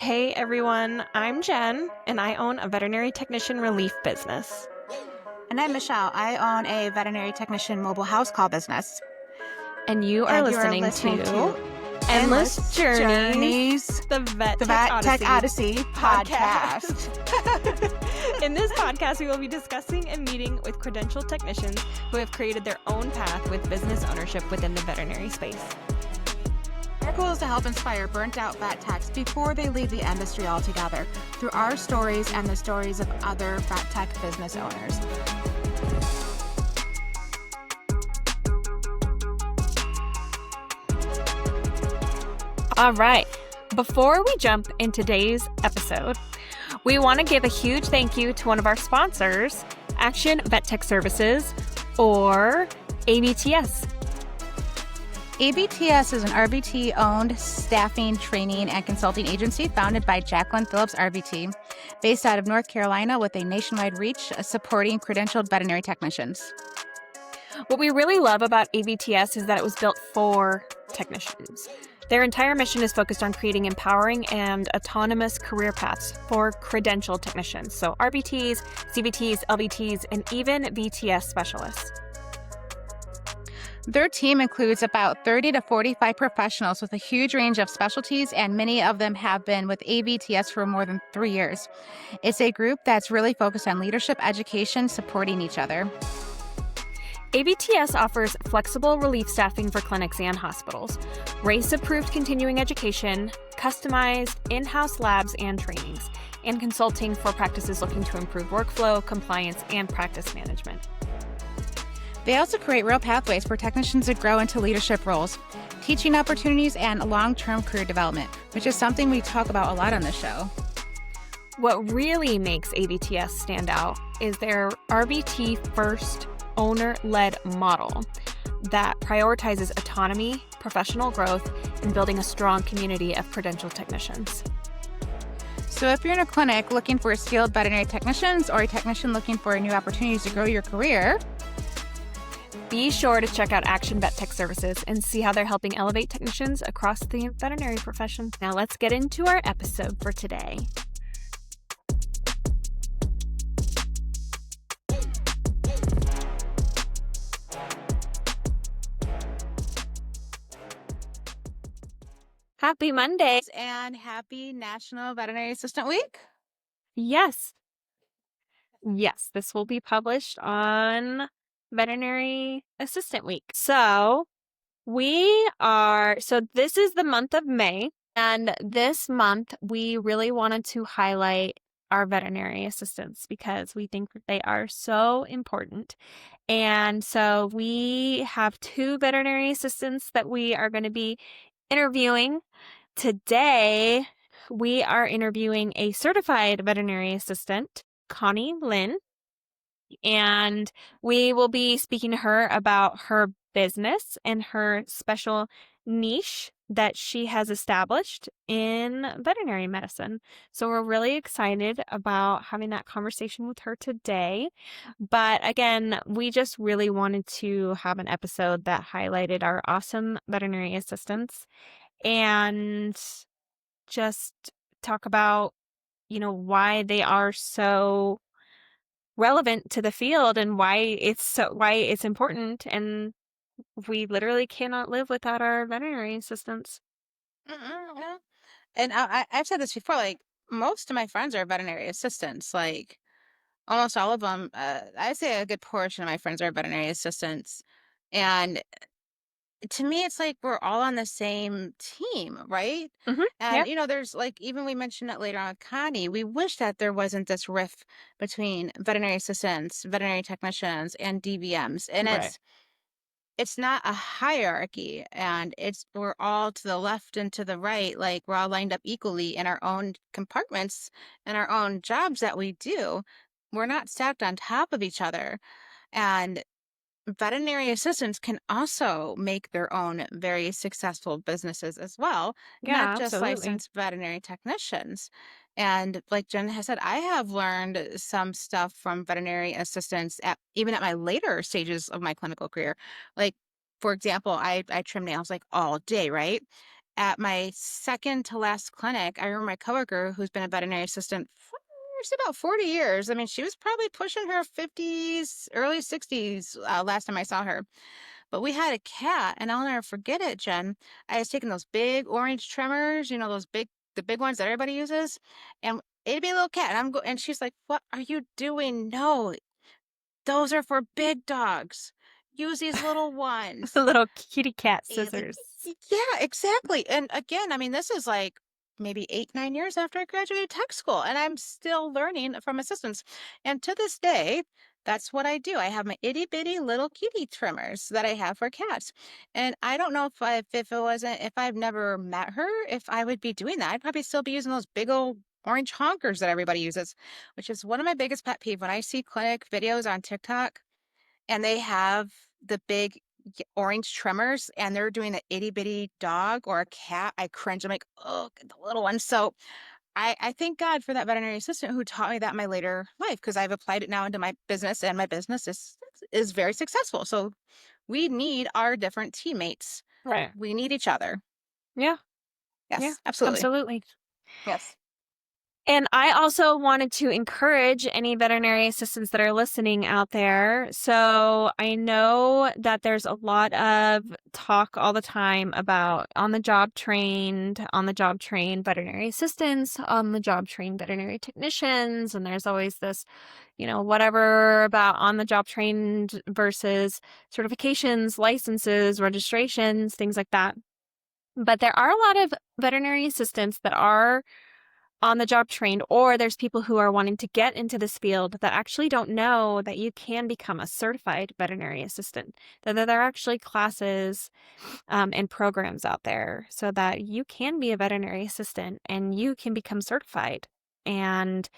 Hey everyone, I'm Jen, and I own a veterinary technician relief business. And I'm Michelle. I own a veterinary technician mobile house call business. And you are And you are listening listening to to Endless Endless Journeys, Journeys, the Vet the Tech Vet Tech Odyssey Odyssey podcast. podcast. In this podcast, we will be discussing and meeting with credentialed technicians who have created their own path with business ownership within the veterinary space. Our goal is to help inspire burnt out vet techs before they leave the industry altogether through our stories and the stories of other vet tech business owners. All right, before we jump into today's episode, we want to give a huge thank you to one of our sponsors, Action Vet Tech Services, or ABTS. ABTS is an RVT-owned staffing, training, and consulting agency founded by Jacqueline Phillips RVT, based out of North Carolina with a nationwide reach supporting credentialed veterinary technicians. What we really love about ABTS is that it was built for technicians. Their entire mission is focused on creating empowering and autonomous career paths for credentialed technicians, so RVTs, CVTs, LVTs, and even VTS specialists. Their team includes about 30 to 45 professionals with a huge range of specialties, and many of them have been with ABTS for more than 3 years. It's a group that's really focused on leadership education, supporting each other. ABTS offers flexible relief staffing for clinics and hospitals, RACE-approved continuing education, customized in-house labs and trainings, and consulting for practices looking to improve workflow, compliance, and practice management. They also create real pathways for technicians to grow into leadership roles, teaching opportunities, and long-term career development, which is something we talk about a lot on this show. What really makes ABTS stand out is their RVT-first owner-led model that prioritizes autonomy, professional growth, and building a strong community of credentialed technicians. So if you're in a clinic looking for skilled veterinary technicians or a technician looking for new opportunities to grow your career, be sure to check out Action Vet Tech Services and see how they're helping elevate technicians across the veterinary profession. Now let's get into our episode for today. Happy Monday. and happy National Veterinary Assistant Week. Yes. Yes, this will be published on Veterinary Assistant Week. So this is the month of May, and this month we really wanted to highlight our veterinary assistants because we think that they are so important. And so we have 2 veterinary assistants that we are going to be interviewing. Today, we are interviewing a certified veterinary assistant, Connie Lynn, and we will be speaking to her about her business and her special niche that she has established in veterinary medicine. So we're really excited about having that conversation with her today. But again, we just really wanted to have an episode that highlighted our awesome veterinary assistants and just talk about, why they are so relevant to the field and why it's important. And we literally cannot live without our veterinary assistants. Yeah. And I've said this before, like most of my friends are veterinary assistants, like almost all of them. I'd say a good portion of my friends are veterinary assistants. And to me, it's like we're all on the same team, right? Mm-hmm. And, Yep. there's like, even we mentioned it later on with Connie, we wish that there wasn't this rift between veterinary assistants, veterinary technicians, and DVMs. And Right. it's not a hierarchy, and we're all to the left and to the right, like we're all lined up equally in our own compartments and our own jobs that we do. We're not stacked on top of each other. And veterinary assistants can also make their own very successful businesses as well, not Yeah, just absolutely. licensed veterinary technicians. And like Jen has said, I have learned some stuff from veterinary assistants even at my later stages of my clinical career. Like, for example, I trim nails like all day, right? at my second to last clinic, I remember my coworker who's been a veterinary assistant for about 40 years. I mean, she was probably pushing her 50s, early 60s last time I saw her. But we had a cat, and I'll never forget it, Jen. I was taking those big orange trimmers, those the big ones that everybody uses, and it'd be a little cat, and and she's like, "What are you doing? No, those are for big dogs. Use these little ones." Little kitty cat Like, scissors. yeah, exactly. And again, I mean, this is like maybe 8, 9 years after I graduated tech school, and I'm still learning from assistants. And to this day, that's what I do. I have my itty bitty little kitty trimmers that I have for cats. And I don't know if it wasn't, if I've never met her, if I would be doing that. I'd probably still be using those big old orange honkers that everybody uses, which is one of my biggest pet peeve when I see clinic videos on TikTok and they have the big orange tremors and they're doing an itty bitty dog or a cat. I cringe. I'm like, oh, the little one. So I thank God for that veterinary assistant who taught me that in my later life because I've applied it now into my business and my business is very successful. So we need our different teammates. Right. We need each other. Yeah. Yeah. Yes, absolutely. Absolutely. Yes. And I also wanted to encourage any veterinary assistants that are listening out there. So I know that there's a lot of talk all the time about on the job trained veterinary assistants, on the job trained veterinary technicians. And there's always this, whatever about on the job trained versus certifications, licenses, registrations, things like that. But there are a lot of veterinary assistants that are on the job trained, or there's people who are wanting to get into this field that actually don't know that you can become a certified veterinary assistant, that there are actually classes and programs out there so that you can be a veterinary assistant and you can become certified. And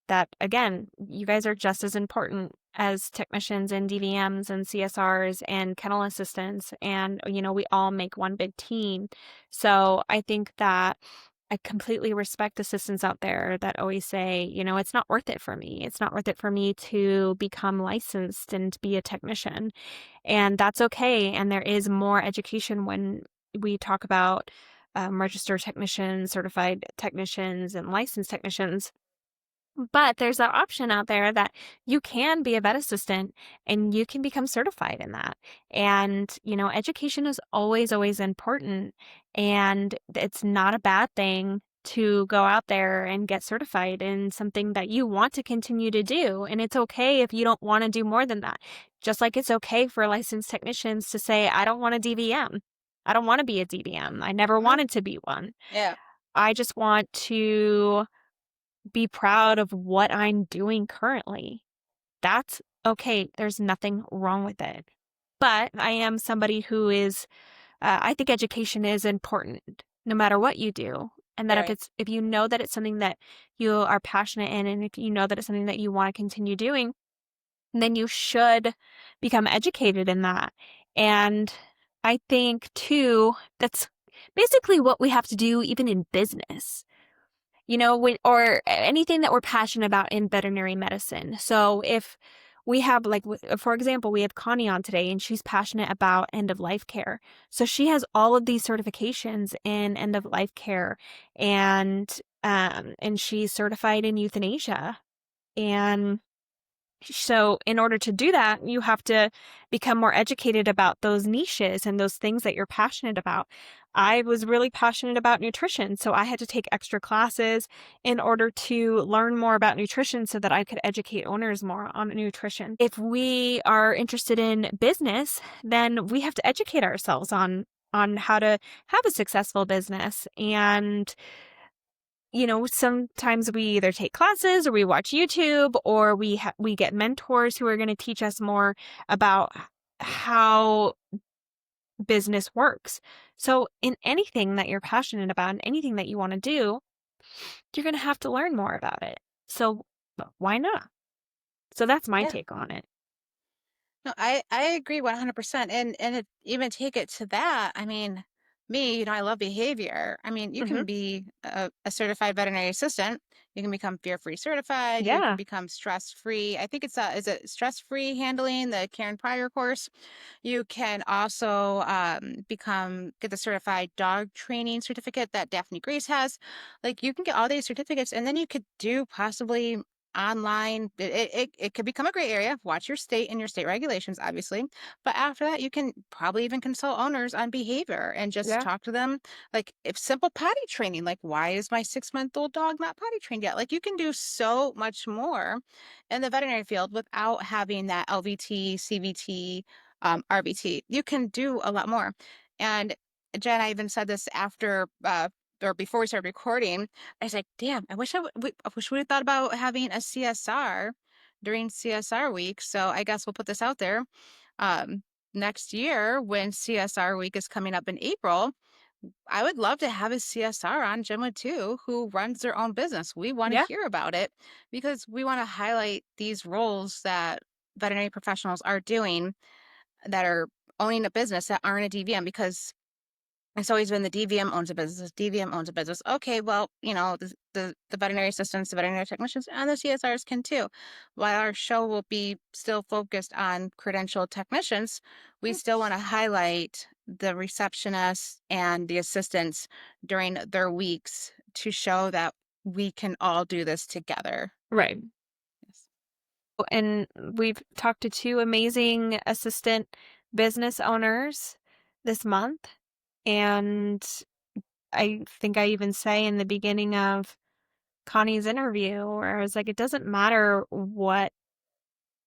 that, again, you guys are just as important as technicians and DVMs and CSRs and kennel assistants. And, we all make one big team. So I think that I completely respect assistants out there that always say, it's not worth it for me. It's not worth it for me to become licensed and be a technician. And that's okay. And there is more education when we talk about registered technicians, certified technicians, and licensed technicians. But there's that option out there that you can be a vet assistant and you can become certified in that. And, education is always, always important. And it's not a bad thing to go out there and get certified in something that you want to continue to do. And it's okay if you don't want to do more than that. Just like it's okay for licensed technicians to say, I don't want a DVM. I don't want to be a DVM. I never Hmm. wanted to be one. Yeah. I just want to be proud of what I'm doing currently. That's okay. There's nothing wrong with it. But I am somebody who is, I think education is important no matter what you do. And that Very. if you know that it's something that you are passionate in, and if you know that it's something that you want to continue doing, then you should become educated in that. And I think too, that's basically what we have to do even in business, or anything that we're passionate about in veterinary medicine. So if we have, like, for example, we have Connie on today and she's passionate about end of life care. So she has all of these certifications in end of life care and she's certified in euthanasia. And so in order to do that, you have to become more educated about those niches and those things that you're passionate about. I was really passionate about nutrition, so I had to take extra classes in order to learn more about nutrition so that I could educate owners more on nutrition. If we are interested in business, then we have to educate ourselves on how to have a successful business. And sometimes we either take classes or we watch YouTube or we get mentors who are going to teach us more about how business works. So in anything that you're passionate about and anything that you want to do, you're going to have to learn more about it. So why not? So that's my Yeah. take on it. No, I agree 100%. And even take it to that. I mean, me, I love behavior. I mean, you Hmm. can be a certified veterinary assistant. You can become fear-free certified. You can Yeah. become stress-free. I think it's is it stress-free handling, the Karen Pryor course. You can also get the certified dog training certificate that Daphne Grace has. Like you can get all these certificates, and then you could do possibly online. It could become a gray area. Watch your state and your state regulations, obviously. But after that, you can probably even consult owners on behavior and just Yeah. talk to them. Like if simple potty training, like why is my 6-month-old dog not potty trained yet? Like you can do so much more in the veterinary field without having that LVT, CVT, RVT. You can do a lot more. And Jen, I even said this after or before we started recording. I was like, damn, I wish we had thought about having a CSR during CSR week. So I guess we'll put this out there. Um, Next year, when CSR week is coming up in April, I would love to have a CSR on Gemma too, who runs their own business. We want to Yeah. hear about it because we want to highlight these roles that veterinary professionals are doing that are owning a business that aren't a DVM because it's always been the DVM owns a business, DVM owns a business. Okay, well, the veterinary assistants, the veterinary technicians, and the CSRs can too. While our show will be still focused on credentialed technicians, we still want to highlight the receptionists and the assistants during their weeks to show that we can all do this together. Right. Yes. And we've talked to two amazing assistant business owners this month. And I think I even say in the beginning of Connie's interview, where I was like, it doesn't matter what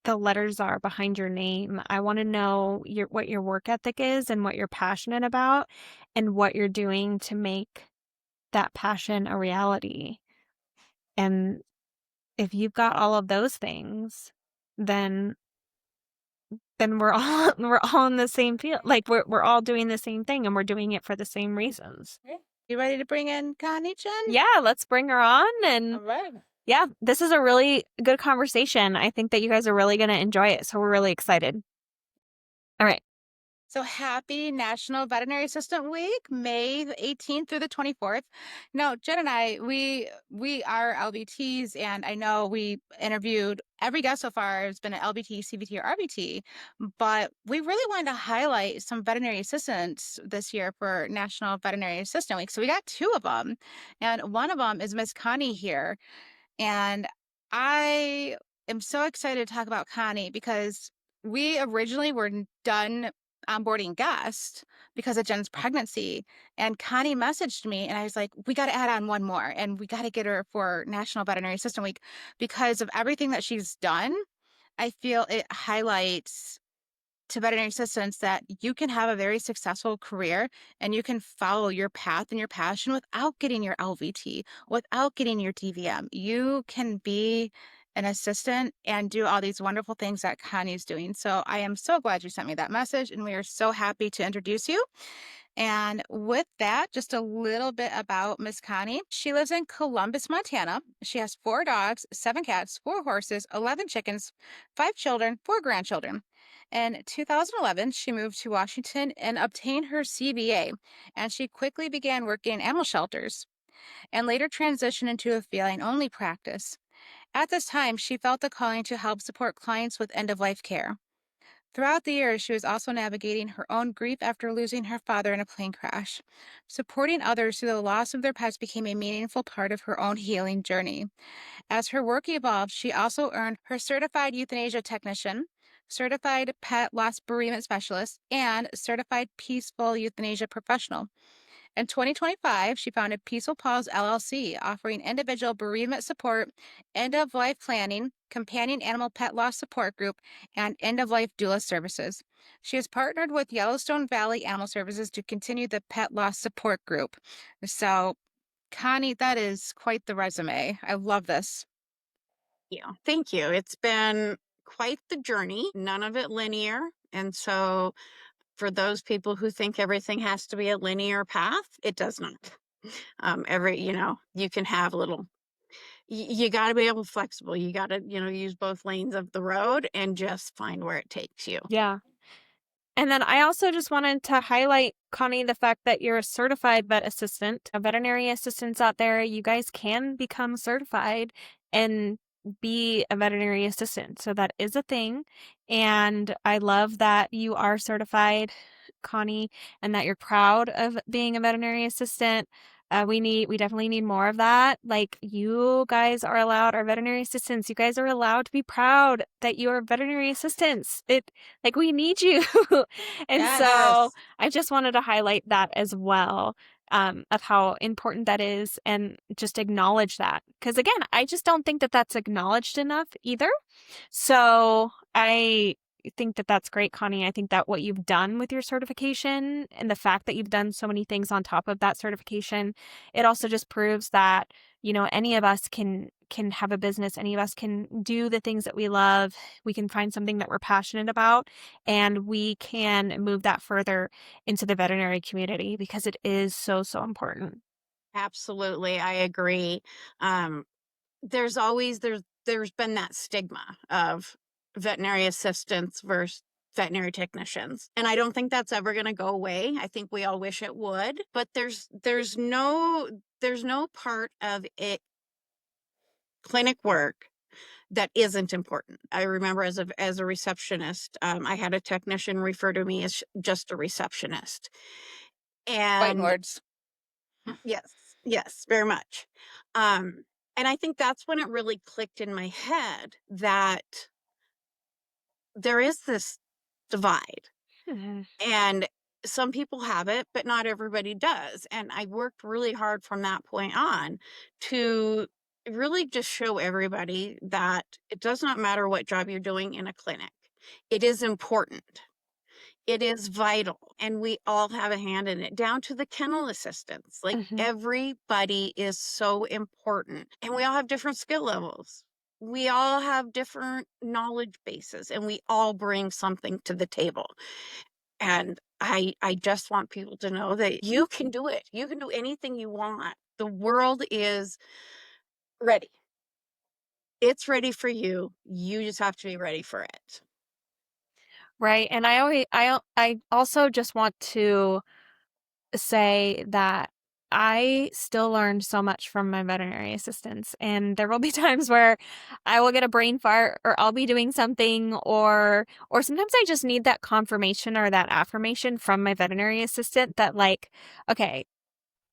the letters are behind your name. I want to know what your work ethic is and what you're passionate about and what you're doing to make that passion a reality. And if you've got all of those things, then we're all we're all in the same field. Like we're all doing the same thing and we're doing it for the same reasons. Okay. You ready to bring in Connie, Jen? Yeah, let's bring her on. All And right. yeah, this is a really good conversation. I think that you guys are really going to enjoy it. So we're really excited. All right. So happy National Veterinary Assistant Week, May the 18th through the 24th. No, Jen and I, we are LVTs, and I know we interviewed every guest so far has been an LVT, CVT, or RVT, but we really wanted to highlight some veterinary assistants this year for National Veterinary Assistant Week. So we got two of them, and one of them is Miss Connie here. And I am so excited to talk about Connie because we originally were done onboarding guests because of Jen's pregnancy. And Connie messaged me, and I was like, we got to add on one more, and we got to get her for National Veterinary Assistant Week because of everything that she's done. I feel it highlights to veterinary assistants that you can have a very successful career and you can follow your path and your passion without getting your LVT, without getting your DVM. You can be an assistant and do all these wonderful things that Connie's doing. So I am so glad you sent me that message, and we are so happy to introduce you. And with that, just a little bit about Miss Connie. She lives in Columbus, Montana. She has 4 dogs, 7 cats, 4 horses, 11 chickens, 5 children, 4 grandchildren. In 2011, she moved to Washington and obtained her CVA, and she quickly began working in animal shelters and later transitioned into a feline only practice. At this time, she felt the calling to help support clients with end of life care. Throughout the years, she was also navigating her own grief after losing her father in a plane crash. Supporting others through the loss of their pets became a meaningful part of her own healing journey. As her work evolved, she also earned her certified euthanasia technician, certified pet loss bereavement specialist, and certified peaceful euthanasia professional. In 2025, she founded Peaceful Paws LLC, offering individual bereavement support, end of life planning, companion animal pet loss support group, and end of life doula services. She has partnered with Yellowstone Valley Animal Services to continue the pet loss support group. So, Connie, that is quite the resume. I love this. Yeah, thank you. It's been quite the journey, none of it linear. And so, for those people who think everything has to be a linear path, it does not. You can have a little, you got to be able to flexible. You got to, use both lanes of the road and just find where it takes you. Yeah. And then I also just wanted to highlight, Connie, the fact that you're a certified vet assistant. Veterinary assistants out there, you guys can become certified and be a veterinary assistant. So that is a thing. And I love that you are certified, Connie, and that you're proud of being a veterinary assistant. We definitely need more of that. Like, you guys are allowed, our veterinary assistants, you guys are allowed to be proud that you are veterinary assistants. Like, we need you. And so Yes. I just wanted to highlight that as well, of how important that is, and just acknowledge that. Because again, I just don't think that that's acknowledged enough either. So I think that that's great, Connie. I think that what you've done with your certification and the fact that you've done so many things on top of that certification, it also just proves that, any of us can have a business, any of us can do the things that we love. We can find something that we're passionate about, and we can move that further into the veterinary community because it is so, so important. Absolutely, I agree. Um, there's been that stigma of veterinary assistants versus veterinary technicians, and I don't think that's ever going to go away. I think we all wish it would, but there's no part of it, clinic work, that isn't important. I remember as a receptionist, I had a technician refer to me as just a receptionist, Fighting and words. yes, yes, very much. Um, and I think that's when it really clicked in my head that there is this divide, Mhm. and some people have it, but not everybody does. And I worked really hard from that point on to really just show everybody that it does not matter what job you're doing in a clinic. It is important. It is vital, and we all have a hand in it, down to the kennel assistants. Like, Mhm. everybody is so important, and we all have different skill levels. We all have different knowledge bases, and we all bring something to the table. And I just want people to know that you can do it. You can do anything you want. The world is ready. It's ready for you. You just have to be ready for it. Right. And I also just want to say that I still learned so much from my veterinary assistants. And there will be times where I will get a brain fart, or I'll be doing something, or sometimes I just need that confirmation or that affirmation from my veterinary assistant that, like, okay,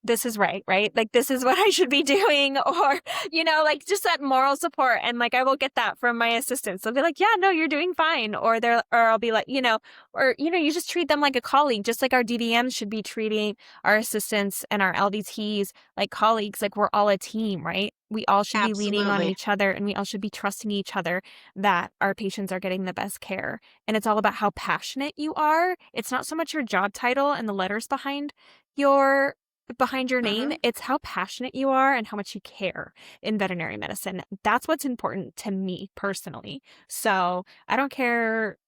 this is right, right? Like, this is what I should be doing, or, like, just that moral support. And like, I will get that from my assistants. They'll be like, yeah, no, you're doing fine. Or I'll be like, you just treat them like a colleague, just like our DVMs should be treating our assistants and our LDTs like colleagues. Like, we're all a team, right? We all should be leaning on Absolutely. each other, and we all should be trusting each other that our patients are getting the best care. And it's all about how passionate you are. It's not so much your job title and the letters your behind your name. Hmm. It's how passionate you are and how much you care in veterinary medicine. That's what's important to me personally. So I don't care.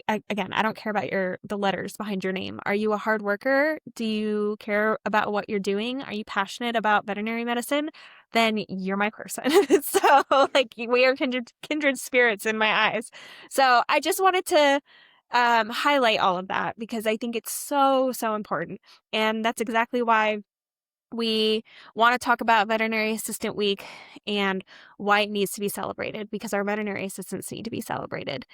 Again, I don't care about the letters behind your name. Are you a hard worker? Do you care about what you're doing? Are you passionate about veterinary medicine? Then you're my person. So, like, we are kindred spirits in my eyes. So I just wanted to highlight all of that because I think it's so, so important. And that's exactly why we want to talk about Veterinary Assistant Week and why it needs to be celebrated, because our veterinary assistants need to be celebrated.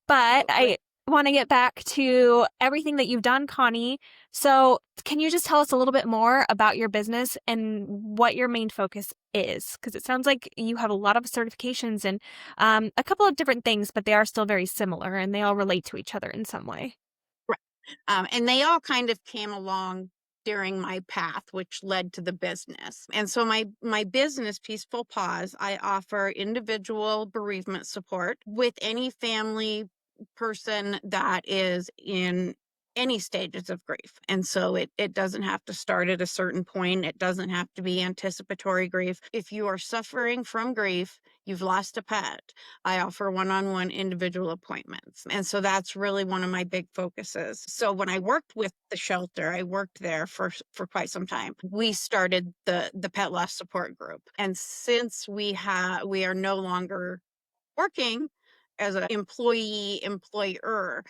But Absolutely. I want to get back to everything that you've done, Connie. So, can you just tell us a little bit more about your business and what your main focus is? Because it sounds like you have a lot of certifications and a couple of different things, but they are still very similar and they all relate to each other in some way. Right. And they all kind of came along during my path, which led to the business. And so my business, Peaceful Paws, I offer individual bereavement support with any family person that is in any stages of grief. And so it doesn't have to start at a certain point. It doesn't have to be anticipatory grief. If you are suffering from grief, you've lost a pet, I offer one-on-one individual appointments. And so that's really one of my big focuses. So when I worked with the shelter, I worked there for quite some time. We started the pet loss support group. And since we are no longer working, as an employee, employer,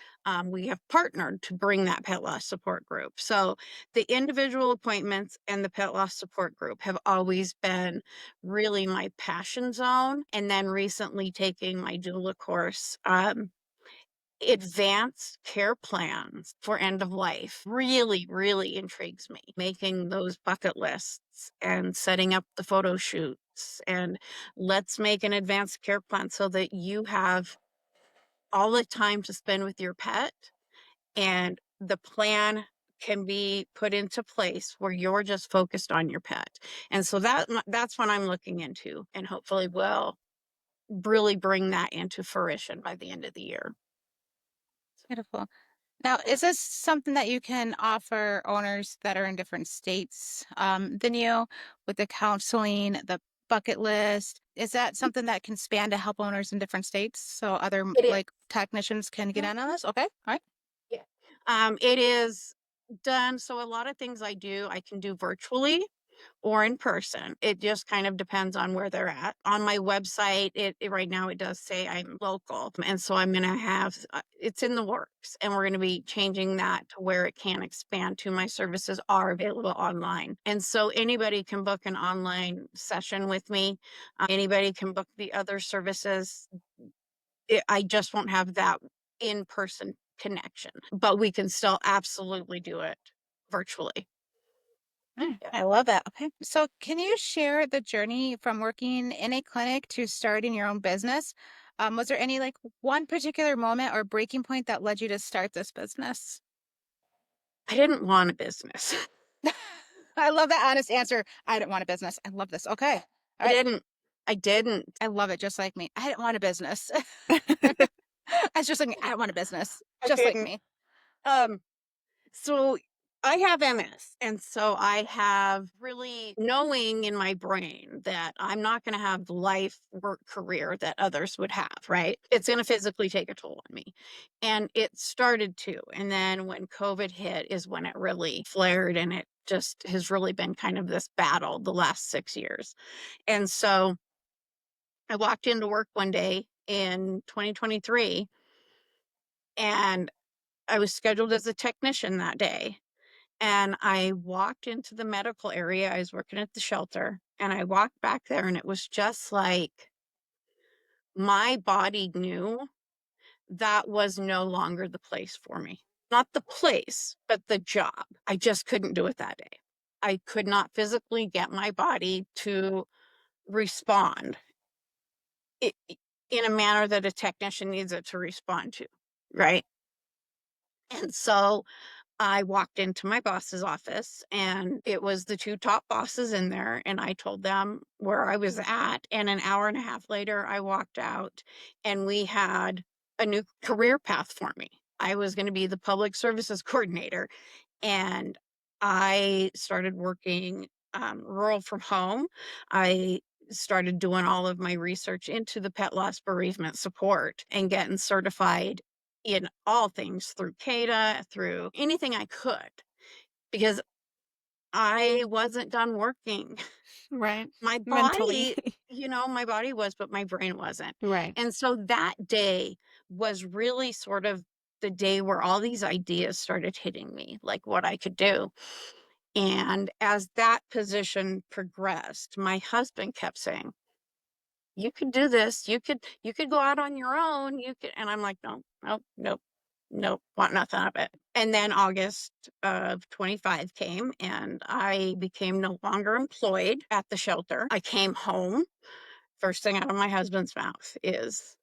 we have partnered to bring that pet loss support group. So the individual appointments and the pet loss support group have always been really my passion zone. And then recently taking my doula course, advanced care plans for end of life really, really intrigues me. Making those bucket lists and setting up the photo shoots, and let's make an advanced care plan so that you have all the time to spend with your pet, and the plan can be put into place where you're just focused on your pet. And so that's what I'm looking into, and hopefully will really bring that into fruition by the end of the year. Beautiful. Now, is this something that you can offer owners that are in different states than you with the counseling, the bucket list? Is that something that can span to help owners in different states so other It is. like technicians can get in on this? Okay. All right. Yeah. It is done. So a lot of things I can do virtually or in person. It just kind of depends on where they're at. On my website, right now it does say I'm local. And so I'm going to have, it's in the works, and we're going to be changing that to where it can expand to my services are available online. And so anybody can book an online session with me. Anybody can book the other services. I just won't have that in-person connection, but we can still absolutely do it virtually. Yeah. I love that. Okay. So, can you share the journey from working in a clinic to starting your own business? Was there any like one particular moment or breaking point that led you to start this business? I didn't want a business. I love that honest answer. I didn't want a business. I love this. Okay. All I right. didn't. I didn't. I love it just like me. I didn't want a business. I was just like, I don't want a business. I Just like didn't. me. Um, so I have MS. And so I have really knowing in my brain that I'm not going to have the life work career that others would have, right? It's going to physically take a toll on me. And it started to. And then when COVID hit is when it really flared, and it just has really been kind of this battle the last 6 years. And so I walked into work one day in 2023, and I was scheduled as a technician that day. And I walked into the medical area. I was working at the shelter, and I walked back there, and it was just like my body knew that was no longer the place for me. Not the place, but the job. I just couldn't do it that day. I could not physically get my body to respond in a manner that a technician needs it to respond to, right? And so I walked into my boss's office, and it was the two top bosses in there, and I told them where I was at. And an hour and a half later, I walked out, and we had a new career path for me. I was going to be the public services coordinator, and I started working rural from home. I started doing all of my research into the pet loss bereavement support and getting certified in all things through CADA, through anything I could, because I wasn't done working. Right. My Mentally. body, my body was, but my brain wasn't. Right. And so that day was really sort of the day where all these ideas started hitting me, like what I could do. And as that position progressed, my husband kept saying, "You could do this. You could go out on your own. You could." And I'm like, "No, no, nope, nope, want nothing of it." And then August of 25 came, and I became no longer employed at the shelter. I came home. First thing out of my husband's mouth is,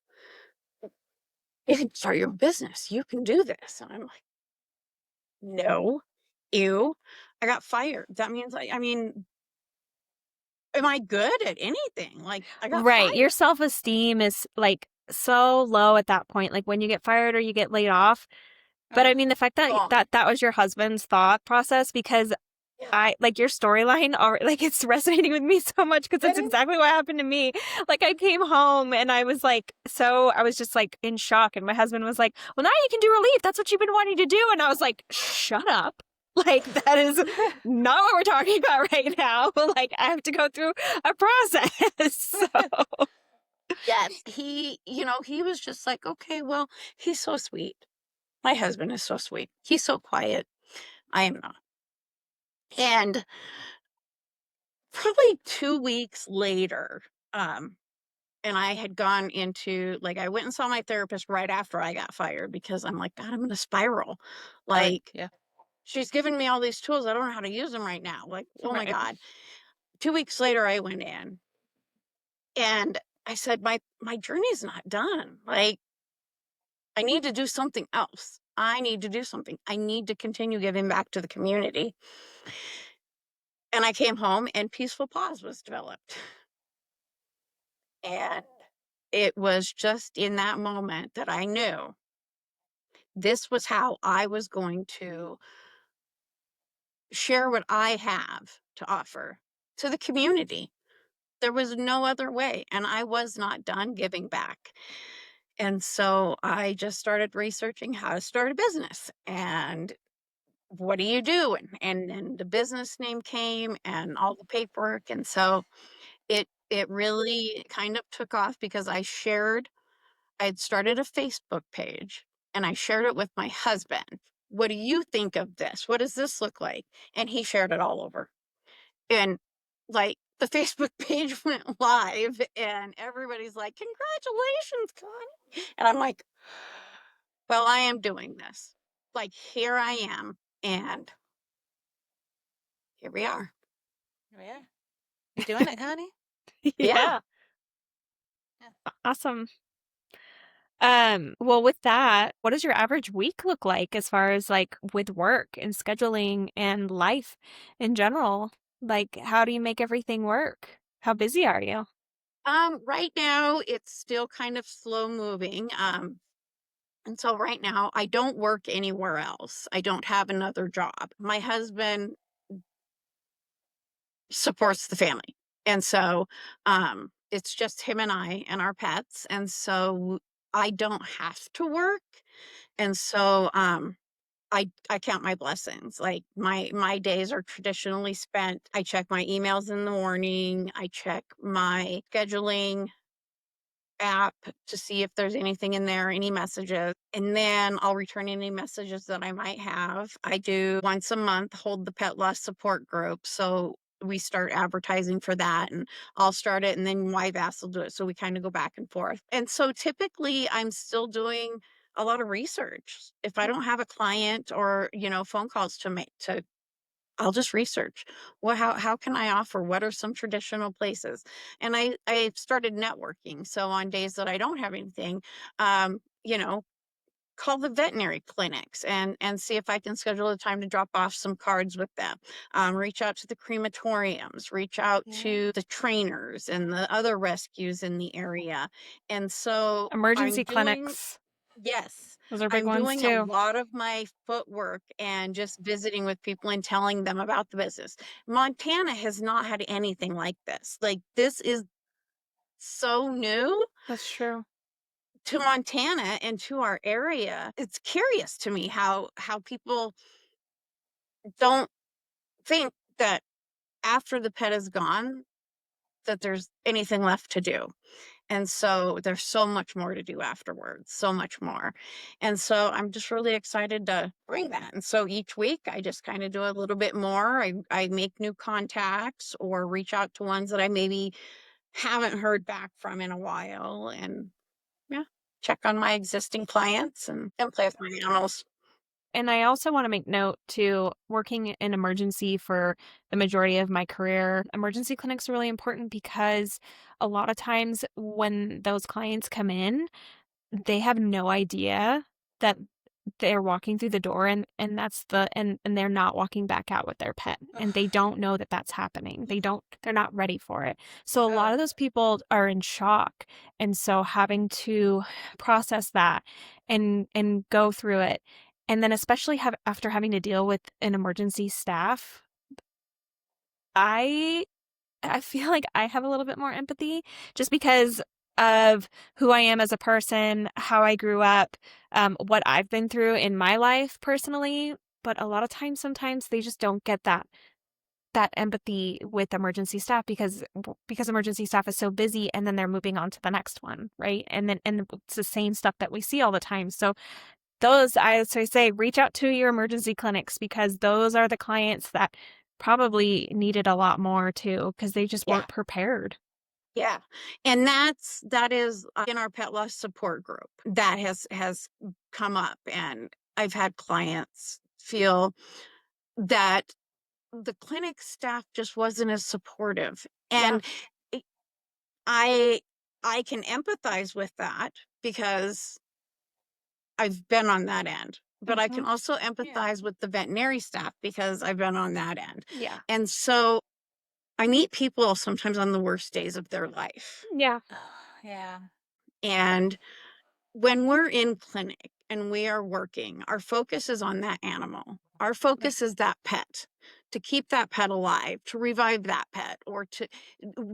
"You can start your own business. You can do this." And I'm like, "No, ew." I got fired. That means I mean, am I good at anything? Like, I got Right. Your fired. self-esteem is like so low at that point, like when you get fired or you get laid off. But I Ugh, mean, the fact that gone. that was your husband's thought process, because Yeah. I like your storyline, or like it's resonating with me so much because it's exactly what happened to me. Like I came home and I was like, I was just like in shock. And my husband was like, "Well, now you can do relief. That's what you've been wanting to do." And I was like, "Shut up." Like that is not what we're talking about right now. Like I have to go through a process. So Yes. he was just like, okay, well, he's so sweet. My husband is so sweet. He's so quiet. I am not. And probably 2 weeks later, um, and I had gone into, like, I went and saw my therapist right after I got fired because I'm like, God, I'm going to spiral. Oh, Like, yeah. she's giving me all these tools. I don't know how to use them right now. Like, oh my Right. God. 2 weeks later, I went in and I said, my journey's not done. Like, I need to do something else. I need to do something. I need to continue giving back to the community. And I came home and Peaceful Paws was developed. And it was just in that moment that I knew this was how I was going to share what I have to offer to the community. There was no other way. And I was not done giving back. And so I just started researching how to start a business and what do you do? And then the business name came and all the paperwork. And so it really kind of took off because I had started a Facebook page and I shared it with my husband. What do you think of this? What does this look like? And he shared it all over. And like the Facebook page went live and everybody's like, congratulations, Connie. And I'm like, well, I am doing this. Like, here I am. And here we are. Oh, yeah. You doing it, Connie? Yeah. Yeah. Awesome. Well, with that, what does your average week look like as far as like with work and scheduling and life in general? Like, how do you make everything work? How busy are you? Right now it's still kind of slow moving. And so right now I don't work anywhere else. I don't have another job. My husband supports the family. And so it's just him and I and our pets. And so I don't have to work. And so I count my blessings. Like my days are traditionally spent. I check my emails in the morning. I check my scheduling app to see if there's anything in there, any messages, and then I'll return any messages that I might have. I do once a month hold the pet loss support group. So we start advertising for that and I'll start it and then YVAS will do it. So we kind of go back and forth. And so typically I'm still doing a lot of research. If I don't have a client or, phone calls to make to I'll just research. Well, how can I offer? What are some traditional places? And I started networking. So on days that I don't have anything, um, you know, call the veterinary clinics and see if I can schedule a time to drop off some cards with them. Reach out to the crematoriums, reach out Yeah. to the trainers and the other rescues in the area. And so I'm Emergency doing clinics. Yes. Those are big I'm ones doing a too. lot of my footwork and just visiting with people and telling them about the business. Montana has not had anything like this. Like, this is so new That's true. to Montana and to our area. It's curious to me how people don't think that after the pet is gone that there's anything left to do. And so there's so much more to do afterwards, so much more. And so I'm just really excited to bring that. And so each week I just kind of do a little bit more. I make new contacts or reach out to ones that I maybe haven't heard back from in a while. And yeah, check on my existing clients and play with my animals. And I also want to make note to working in emergency for the majority of my career. Emergency clinics are really important because a lot of times when those clients come in, they have no idea that they're walking through the door and that's and they're not walking back out with their pet and they don't know that that's happening. They're not ready for it. So a lot Oh, of those people are in shock. And so having to process that and go through it. And then especially after having to deal with an emergency staff, I I feel like I have a little bit more empathy just because of who I am as a person, how I grew up, what I've been through in my life personally. But a lot of times, sometimes they just don't get that. that empathy with emergency staff because emergency staff is so busy, and then they're moving on to the next one, right? And it's the same stuff that we see all the time. So those, I say, reach out to your emergency clinics, because those are the clients that probably needed a lot more too, because they just Yeah. weren't prepared. Yeah. And that is in our pet loss support group that has come up, and I've had clients feel that the clinic staff just wasn't as supportive. And it- I can empathize with that because I've been on that end. But I can also empathize with the veterinary staff because I've been on that end. Yeah. And so I meet people sometimes on the worst days of their life. Yeah. Yeah. And when we're in clinic and we are working, our focus is on that animal. Our focus is that pet, to keep that pet alive, to revive that pet, or to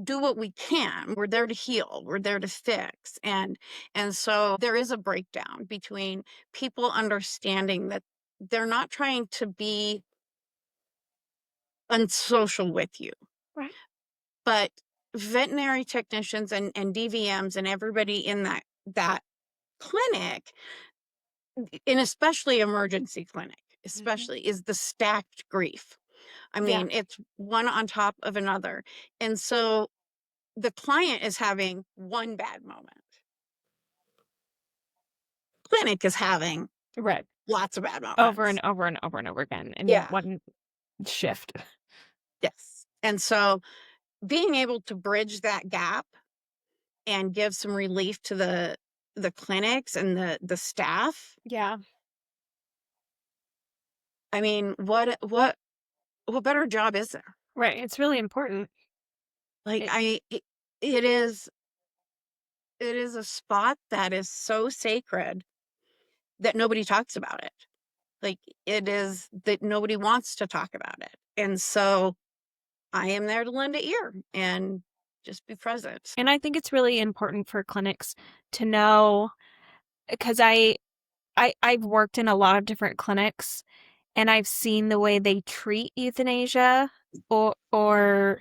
do what we can. We're there to heal. We're there to fix. And so there is a breakdown between people understanding that they're not trying to be unsocial with you. Right. But veterinary technicians and DVMs and everybody in that clinic, and especially emergency clinic, especially, is the stacked grief. I mean, it's one on top of another. And so the client is having one bad moment. Clinic is having Right. lots of bad moments. Over and over and over and over again in one shift. Yes. And so being able to bridge that gap and give some relief to the clinics and the staff. Yeah. I mean, what better job is there? Right. It's really important. Like it is a spot that is so sacred that nobody talks about it. Like, it is that nobody wants to talk about it. And so I am there to lend an ear and just be present. And I think it's really important for clinics to know, because I've worked in a lot of different clinics, and I've seen the way they treat euthanasia, or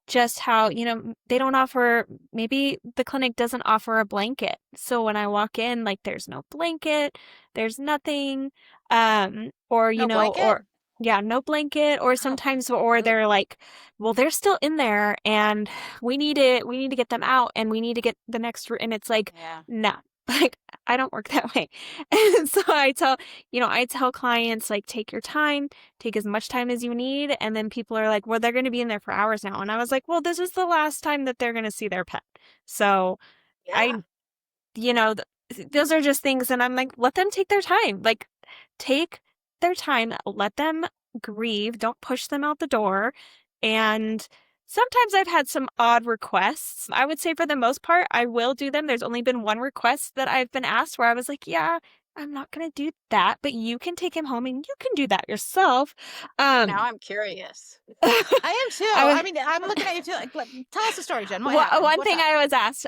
just how, they don't offer, maybe the clinic doesn't offer a blanket. So when I walk in, like, there's no blanket, there's nothing, or, No blanket? no blanket, or sometimes, or they're like, well, they're still in there and we need to get them out, and we need to get the next, and it's like, no, like, I don't work that way. And so I tell clients, like, take your time, take as much time as you need. And then people are like, well, they're going to be in there for hours now. And I was like, well, this is the last time that they're going to see their pet. So those are just things. And I'm like, let them take their time. Like, take their time, let them grieve, don't push them out the door. And sometimes I've had some odd requests. I would say for the most part, I will do them. There's only been one request that I've been asked where I was like, yeah, I'm not going to do that, but you can take him home and you can do that yourself. Now I'm curious. I am too. I mean, I'm looking at you too. Like, tell us the story, Jen. What happened? One What's thing up? I was asked,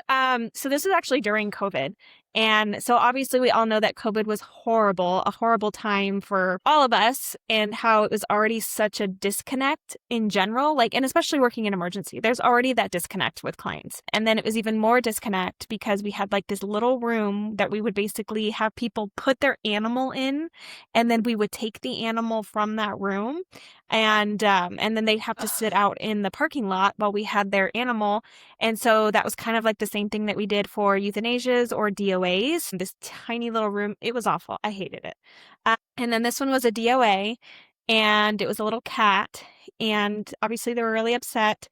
so this was actually during COVID. And so obviously we all know that COVID was horrible, a horrible time for all of us, and how it was already such a disconnect in general, like, and especially working in emergency, there's already that disconnect with clients. And then it was even more disconnect because we had like this little room that we would basically have people put their animal in, and then we would take the animal from that room, and then they'd have to sit out in the parking lot while we had their animal. And so that was kind of like the same thing that we did for euthanasias or DOAs. This tiny little room, it was awful. I hated it. And then this one was a DOA, and it was a little cat. And obviously they were really upset.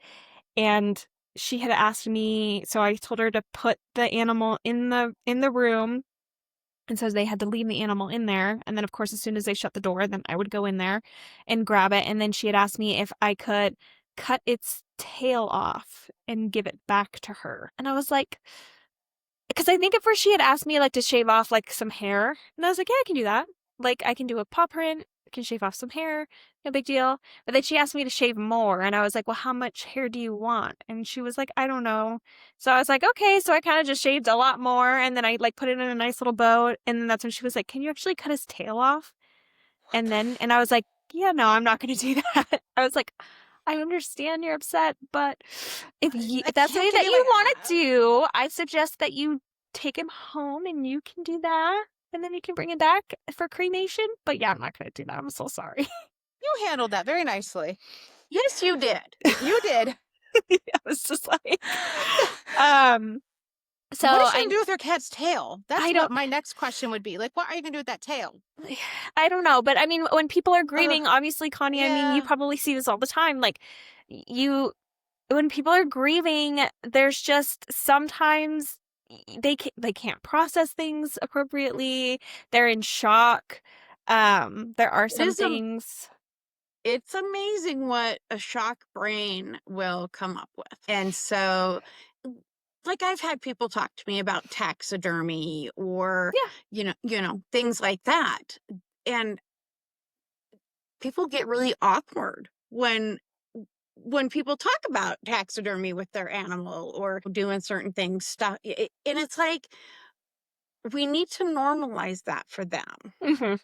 And she had asked me, so I told her to put the animal in the room. And so they had to leave the animal in there. And then, of course, as soon as they shut the door, then I would go in there and grab it. And then she had asked me if I could cut its tail off and give it back to her. And I was like, because I think at first she had asked me, like, to shave off, like, some hair. And I was like, yeah, I can do that. Like, I can do a paw print. I can shave off some hair. No big deal. But then she asked me to shave more. And I was like, well, how much hair do you want? And she was like, I don't know. So I was like, okay. So I kind of just shaved a lot more. And then I, like, put it in a nice little bow. And then that's when she was like, can you actually cut his tail off? And I was like, yeah, no, I'm not going to do that. I was like, I understand you're upset, but if I that's can't something give that you you my want to do, I suggest that you take him home and you can do that. And then you can bring him back for cremation. But yeah, I'm not going to do that. I'm so sorry. You handled that very nicely. Yes, you did. You did. I was just like, um, so What is she gonna do with her cat's tail? That's I what don't, my next question would be. Like, what are you gonna do with that tail? I don't know. But I mean, when people are Ugh, grieving, obviously, Connie, I mean, you yeah. probably see this all the time. Like, you, when people are grieving, there's just sometimes they can't process things appropriately. They're in shock. There are It some is things. it's amazing what a shock brain will come up with. And so, like, I've had people talk to me about taxidermy or, Yeah. things like that. And people get really awkward when people talk about taxidermy with their animal or doing certain things stuff, and it's like we need to normalize that for them, Hmm.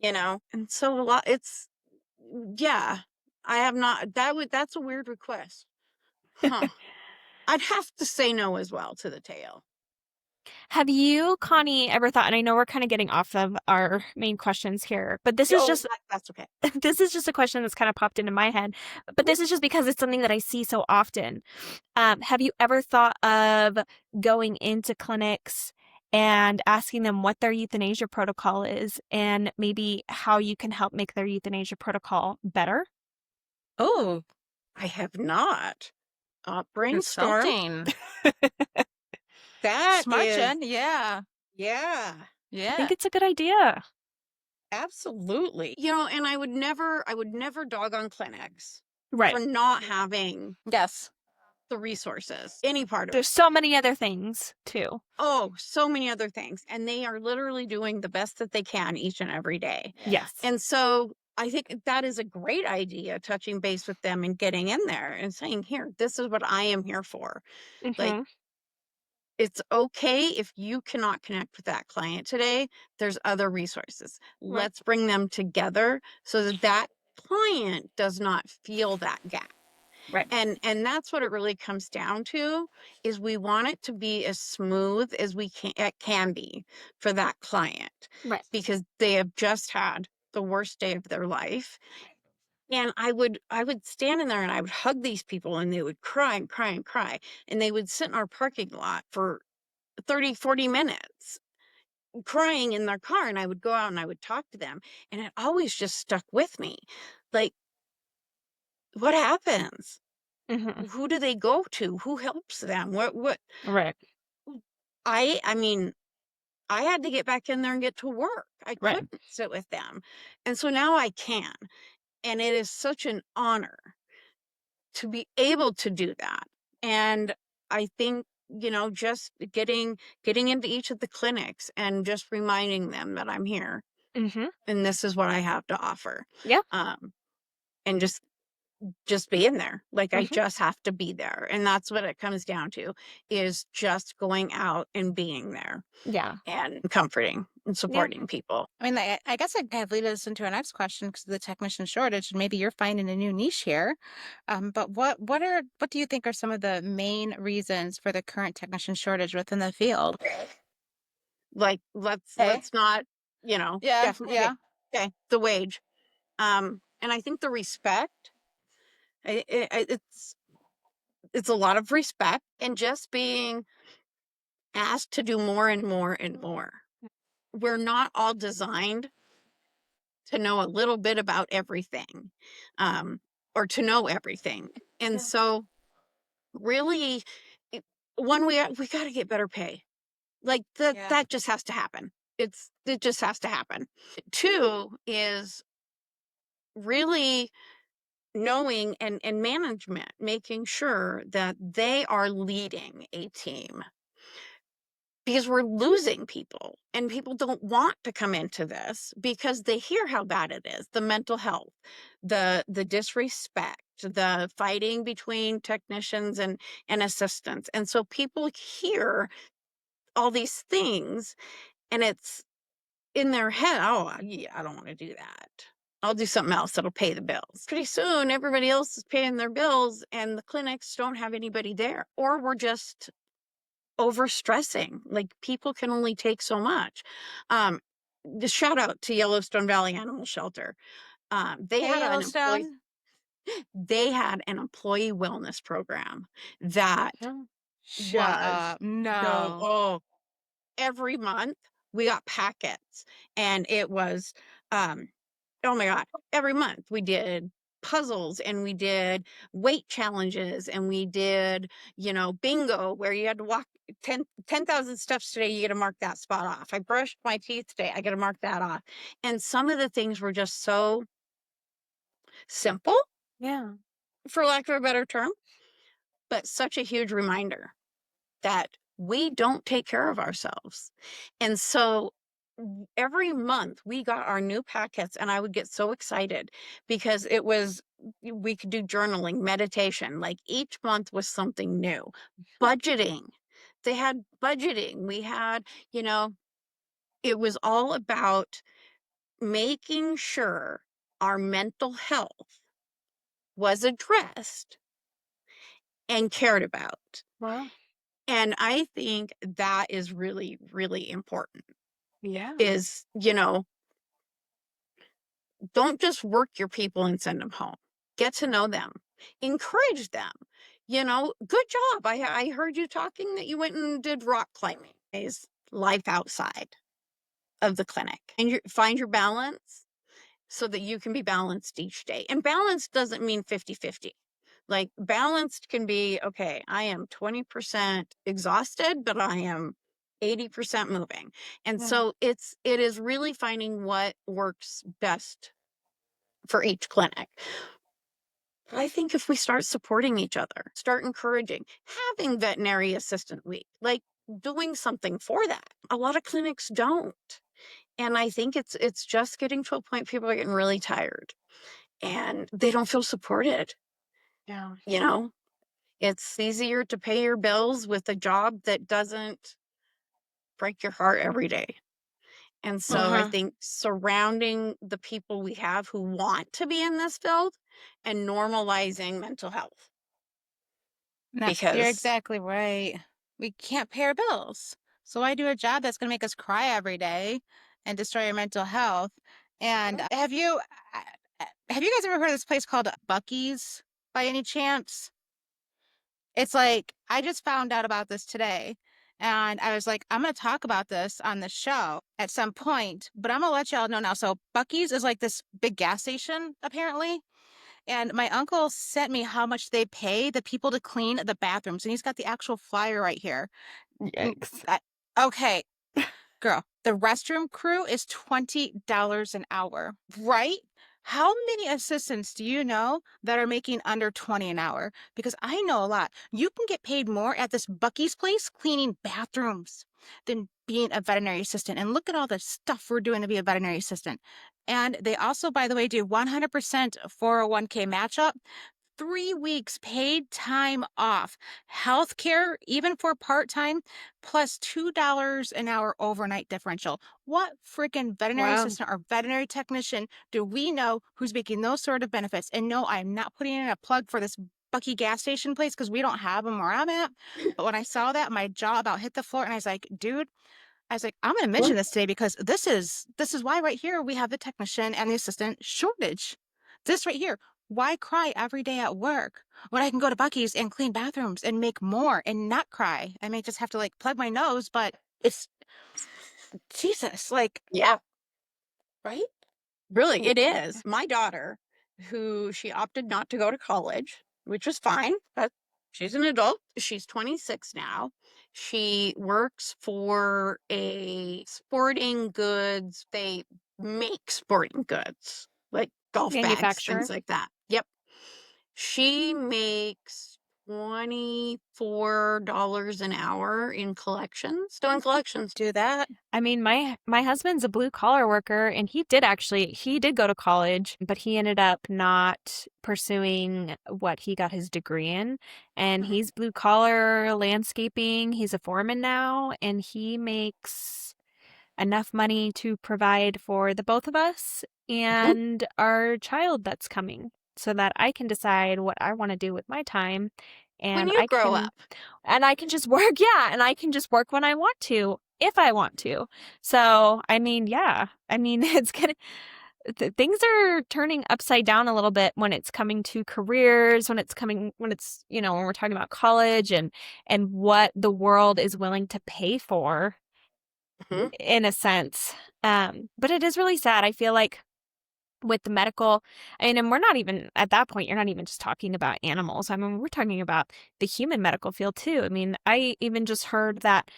and so a lot it's yeah, I have not that's a weird request. Huh. I'd have to say no as well to the tail. Have you, Connie, ever thought, and I know we're kind of getting off of our main questions here, but this is Oh, just that's okay. this is just a question that's kind of popped into my head. But this is just because it's something that I see so often. Have you ever thought of going into clinics and asking them what their euthanasia protocol is and maybe how you can help make their euthanasia protocol better? Oh, I have not. Brainstorm. Consulting. That Smart is, Jen. Yeah. yeah, I think Yeah. it's a good idea. absolutely. And I would never dog on clinics Right. for not having Yes. the resources, any part of it. There's so many other things too. Oh, so many other things. And they are literally doing the best that they can each and every day. Yes. And so I think that is a great idea, touching base with them and getting in there and saying, here, this is what I am here for. Like, Hmm. it's okay if you cannot connect with that client today. There's other resources. Right. Let's bring them together so that that client does not feel that gap. Right. And that's what it really comes down to, is we want it to be as smooth as it can be for that client, Right. because they have just had the worst day of their life. And I would stand in there and I would hug these people and they would cry and cry and cry, and they would sit in our parking lot for 30, 40 minutes crying in their car, and I would go out and I would talk to them, and it always just stuck with me. Like, what happens? Hmm. Who do they go to? Who helps them? What Right. I mean, I had to get back in there and get to work. I Right. couldn't sit with them. And so now I can. And it is such an honor to be able to do that. And I think, just getting into each of the clinics and just reminding them that I'm here Hmm. and this is what I have to offer. Yeah. Um, and just being there. Like, I Hmm. just have to be there. And that's what it comes down to, is just going out and being there Yeah. and comforting and Yeah. supporting people. I mean, I guess I kind of lead us into our next question because of the technician shortage, and maybe you're finding a new niche here. But what do you think are some of the main reasons for the current technician shortage within the field? Like, let's Okay. let's not, Yeah. definitely, okay, Yeah. okay, the wage. And I think the respect, it's a lot of respect and just being asked to do more and more and more. We're not all designed to know a little bit about everything, um, or to know everything. And Yeah. so, really, one, we got to get better pay. Like, Yeah. that just has to happen. It just has to happen. Two is really knowing and management making sure that they are leading a team, because we're losing people and people don't want to come into this because they hear how bad it is, the mental health, the disrespect, the fighting between technicians and assistants. And so people hear all these things, and it's in their head, oh yeah, I don't want to do that. I'll do something else that'll pay the bills. Pretty soon, everybody else is paying their bills and the clinics don't have anybody there, or we're just overstressing. Like, people can only take so much. The shout out to Yellowstone Valley Animal Shelter. They Hey, had an employee Yellowstone. they had an employee wellness program that Yeah. Shut was up. No. oh, every month we got packets, and it was oh my god, every month we did puzzles, and we did weight challenges, and we did, bingo, where you had to walk 10,000 steps today, you get to mark that spot off. I brushed my teeth today, I get to mark that off. And some of the things were just so simple, Yeah. for lack of a better term, but such a huge reminder that we don't take care of ourselves. And so every month we got our new packets, and I would get so excited because we could do journaling, meditation, like each month was something new. Budgeting. They had budgeting. We had, it was all about making sure our mental health was addressed and cared about. Wow. And I think that is really, really important Yeah. is, don't just work your people and send them home. Get to know them. Encourage them. Good job. I heard you talking that you went and did rock climbing. Is life outside of the clinic. And find your balance so that you can be balanced each day. And balance doesn't mean 50-50. Like, balanced can be, okay, I am 20% exhausted, but I am 80% moving. And Yeah. so it is really finding what works best for each clinic. But I think if we start supporting each other, start encouraging, having veterinary assistant week, like doing something for that. A lot of clinics don't. And I think it's just getting to a point people are getting really tired and they don't feel supported. Yeah. It's easier to pay your bills with a job that doesn't break your heart every day. And so I Uh-huh. think surrounding the people we have who want to be in this field and normalizing mental health, No, you're because exactly right. We can't pay our bills. So I do a job that's going to make us cry every day and destroy our mental health. And have you guys ever heard of this place called Bucky's by any chance? It's like I just found out about this today. And I was like, I'm going to talk about this on the show at some point, but I'm going to let y'all know now. So Bucky's is like this big gas station, apparently. And my uncle sent me how much they pay the people to clean the bathrooms, and he's got the actual flyer right here. Yikes. Okay, girl, the restroom crew is $20 an hour, right? How many assistants do you know that are making under 20 an hour? Because I know a lot. You can get paid more at this Bucky's place cleaning bathrooms than being a veterinary assistant. And look at all the stuff we're doing to be a veterinary assistant. And they also, by the way, do 100% 401k match up. 3 weeks paid time off, health care, even for part time, plus $2 an hour overnight differential. What freaking veterinary Wow. assistant or veterinary technician do we know who's making those sort of benefits? And no, I'm not putting in a plug for this Bucky gas station place because we don't have them where I'm at. But when I saw that, my jaw about hit the floor, and I was like, dude, I was like, I'm going to mention this today because this is why right here we have the technician and the assistant shortage. This right here. Why cry every day at work when I can go to Bucky's and clean bathrooms and make more and not cry? I may just have to like plug my nose, but it's Jesus, like, yeah, right? really, it Yeah. is. My daughter, who she opted not to go to college, which was fine, but she's an adult. She's 26 now. She works for a sporting goods. They make sporting goods, like golf bags, Manufacturer. things like that. Yep. She makes $24 an hour in collections, doing collections. Do that. I mean, my husband's a blue collar worker, and he did go to college, but he ended up not pursuing what he got his degree in. And he's blue collar landscaping. He's a foreman now, and he makes enough money to provide for the both of us Mhm. and our child that's coming so that I can decide what I want to do with my time When and you grow up. I can just work, yeah, and I can just work when I want to, if I want to. So, I mean, yeah, I mean, things are turning upside down a little bit when it's coming to careers, when it's, when we're talking about college and what the world is willing to pay for Mhm. in a sense. But it is really sad. I feel like with the medical, I mean, and we're not even at that point, you're not even just talking about animals. I mean, we're talking about the human medical field too. I mean, I even just heard that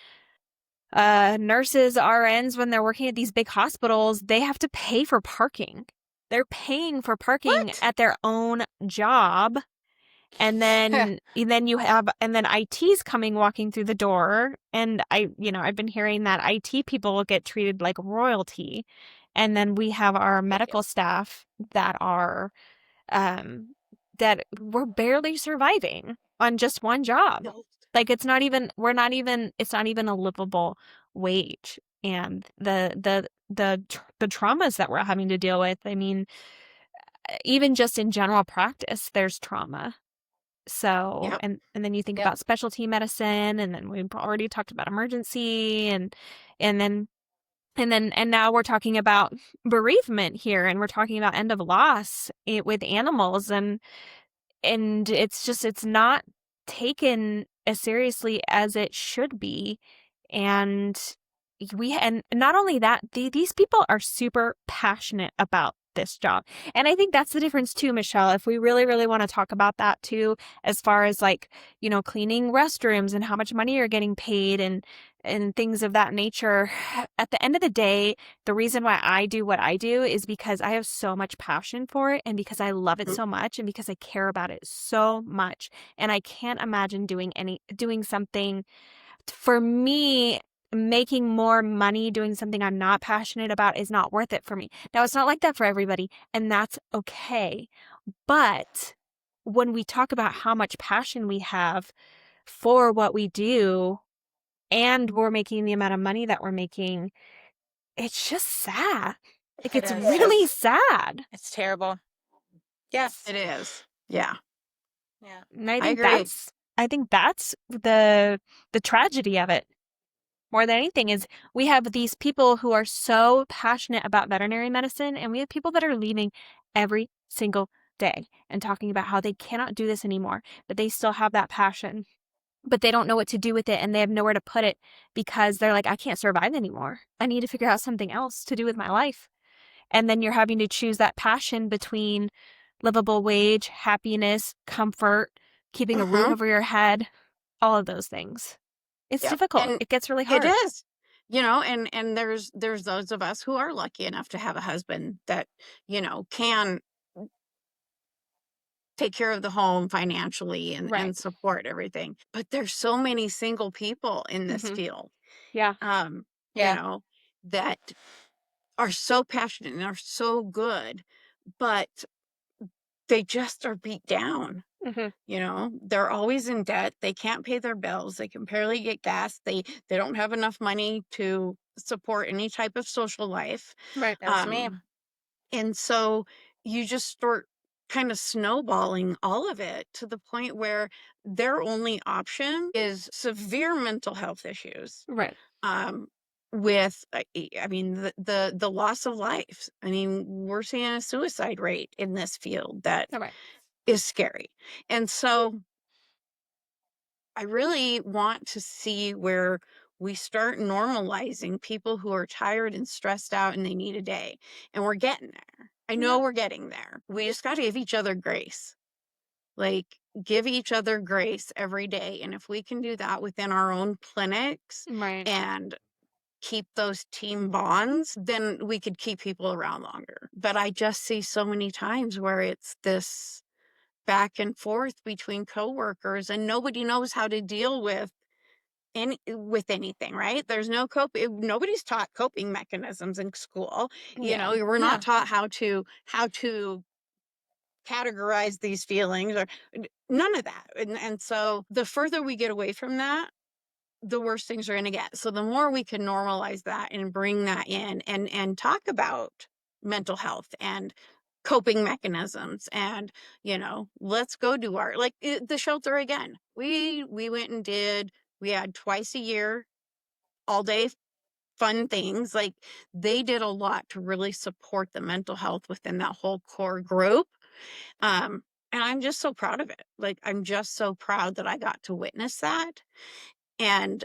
nurses, RNs, when they're working at these big hospitals, they have to pay for parking. They're paying for parking What? at their own job. And then IT's coming walking through the door. And I've been hearing that IT people will get treated like royalty. And then we have our medical Ridiculous. staff that are, um, that we're barely surviving on just one job. No. Like it's not even a livable wage. And the traumas that we're having to deal with, I mean, even just in general practice, there's trauma. So, Yep. and then you think Yep. about specialty medicine, and then we've already talked about emergency, and then and now we're talking about bereavement here, and we're talking about end of loss with animals, and it's not taken as seriously as it should be. And and not only that, these people are super passionate about this job. And I think that's the difference too, Michelle. If we really, really want to talk about that too, as far as like, cleaning restrooms and how much money you're getting paid and things of that nature. At the end of the day, the reason why I do what I do is because I have so much passion for it, and because I love it Mhm. so much, and because I care about it so much. And I can't imagine doing something for me. Making more money doing something I'm not passionate about is not worth it for me. Now, it's not like that for everybody, and that's okay. But when we talk about how much passion we have for what we do, and we're making the amount of money that we're making, it's just sad. Like, It it's is. really Yes, sad. It's terrible. Yes. it is. Yeah, Yeah. And I agree. I think that's the tragedy of it. More than anything is we have these people who are so passionate about veterinary medicine, and we have people that are leaving every single day and talking about how they cannot do this anymore, but they still have that passion, but they don't know what to do with it, and they have nowhere to put it because they're like, I can't survive anymore. I need to figure out something else to do with my life. And then you're having to choose that passion between livable wage, happiness, comfort, keeping a roof Hmm. over your head, all of those things. It's Yep. difficult. And It gets really it hard. is, and there's those of us who are lucky enough to have a husband that, can take care of the home financially Right. and support everything. But there's so many single people in this Hmm. field, Yeah. um, you Yeah. know, that are so passionate and are so good, but they just are beat down. Hmm. They're always in debt. They can't pay their bills. They can barely get gas. They don't have enough money to support any type of social life. Right. That's me. Um, and so you just start kind of snowballing all of it to the point where their only option is severe mental health issues. Right. Um, with I mean the loss of life. I mean, we're seeing a suicide rate in this field that All right. is scary. And so I really want to see where we start normalizing people who are tired and stressed out and they need a day. And we're getting there. I know Yeah. we're getting there. We just got to give each other grace. Like, give each other grace every day. And if we can do that within our own clinics Right. and keep those team bonds, then we could keep people around longer. But I just see so many times where it's this back and forth between coworkers and nobody knows how to deal with anything, right? There's no nobody's taught coping mechanisms in school. Yeah. We're not Yeah. taught how to categorize these feelings or none of that. And so the further we get away from that, the worse things are going to get. So the more we can normalize that and bring that in and talk about mental health and coping mechanisms and, let's go do art. Like the shelter again. We went and did, we had twice a year, all day fun things. Like they did a lot to really support the mental health within that whole core group. Um, and I'm just so proud of it. Like I'm just so proud that I got to witness that. And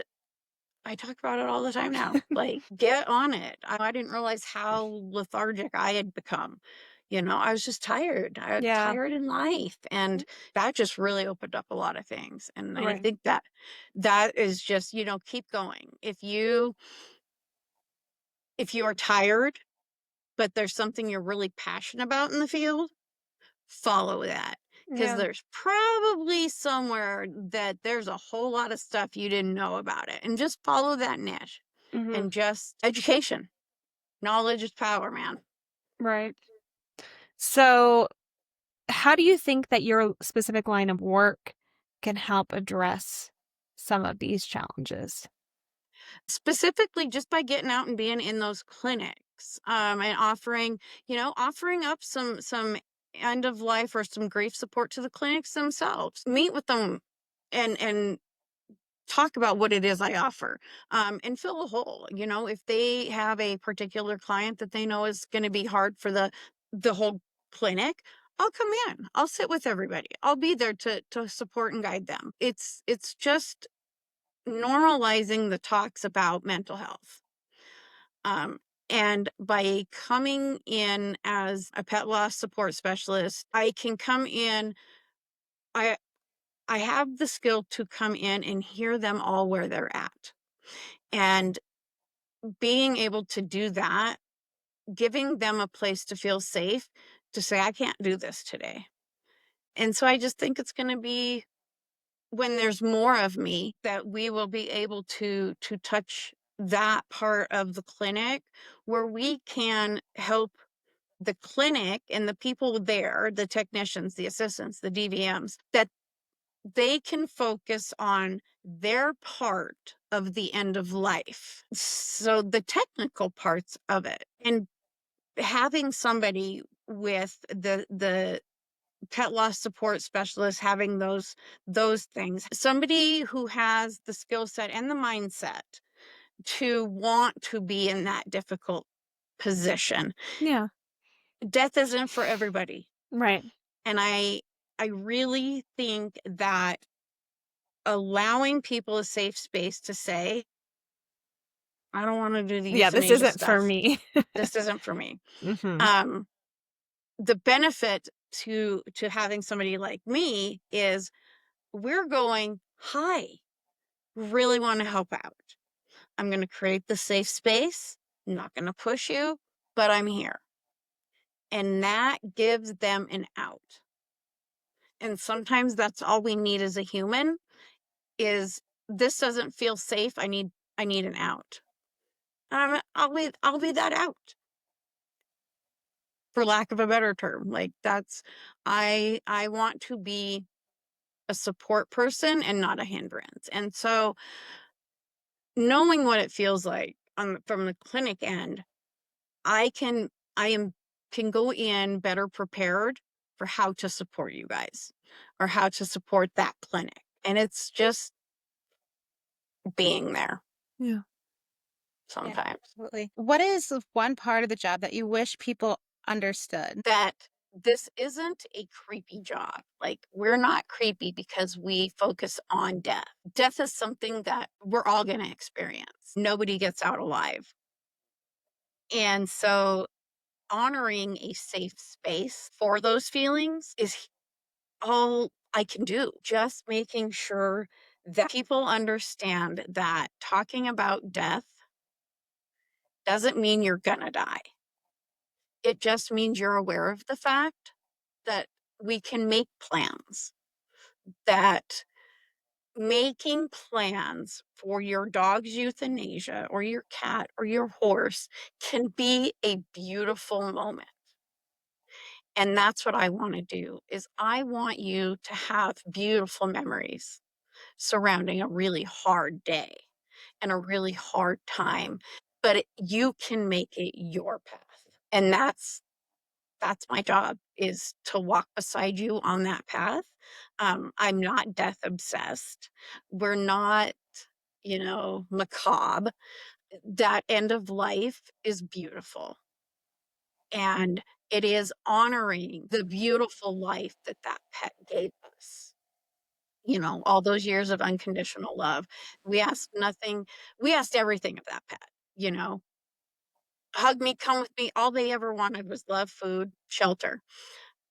I talk about it all the time now. Like, get on it. I didn't realize how lethargic I had become. I was just tired. I was Yeah. tired in life. And that just really opened up a lot of things. And I Right. think that is just, keep going. If you are tired, but there's something you're really passionate about in the field, follow that. Because Yeah. there's probably somewhere that there's a whole lot of stuff you didn't know about it. And just follow that niche Hmm. and just education. Knowledge is power, man. Right. So, how do you think that your specific line of work can help address some of these challenges? Specifically, just by getting out and being in those clinics, and offering up some end of life or some grief support to the clinics themselves. Meet with them and talk about what it is I offer, and fill a hole. If they have a particular client that they know is going to be hard for the whole clinic, I'll come in. I'll sit with everybody. I'll be there to support and guide them. It's just normalizing the talks about mental health. Um, and by coming in as a pet loss support specialist, I can come in. I I have the skill to come in and hear them all where they're at. And being able to do that, giving them a place to feel safe to say, I can't do this today. And so I just think it's going to be, when there's more of me, that we will be able to touch that part of the clinic where we can help the clinic and the people there, the technicians, the assistants, the DVMs, that they can focus on their part of the end of life. So the technical parts of it, and having somebody with the pet loss support specialist, having those things, somebody who has the skill set and the mindset to want to be in that difficult position. Yeah. Death isn't for everybody. Right. And I really think that allowing people a safe space to say, I don't want to do the Yeah, this euthanasia isn't for stuff. me. This isn't for me. Hmm. Um, the benefit to having somebody like me is, we're going, hi, really want to help out. I'm going to create the safe space. I'm not going to push you, but I'm here. And that gives them an out. And sometimes that's all we need as a human is, this doesn't feel safe. I need an out. I'll be that out, for lack of a better term. Like that's, I want to be a support person and not a hindrance. And so knowing what it feels like from the clinic end, I can I am can go in better prepared for how to support you guys or how to support that clinic. And it's just being there Yeah. Yeah, sometimes. absolutely. What is the one part of the job that you wish people understood? That this isn't a creepy job. Like, we're not creepy because we focus on death. Death is something that we're all going to experience. Nobody gets out alive. And so honoring a safe space for those feelings is all I can do. Just making sure that people understand that talking about death doesn't mean you're going to die. It just means you're aware of the fact that we can make plans, that making plans for your dog's euthanasia or your cat or your horse can be a beautiful moment. And that's what I want to do, is I want you to have beautiful memories surrounding a really hard day and a really hard time, but you can make it your path. And that's my job, is to walk beside you on that path. I'm not death obsessed. We're not, macabre. That end of life is beautiful. And it is honoring the beautiful life that that pet gave us. All those years of unconditional love. We asked nothing, we asked everything of that pet, you know, hug me, come with me. All they ever wanted was love, food, shelter.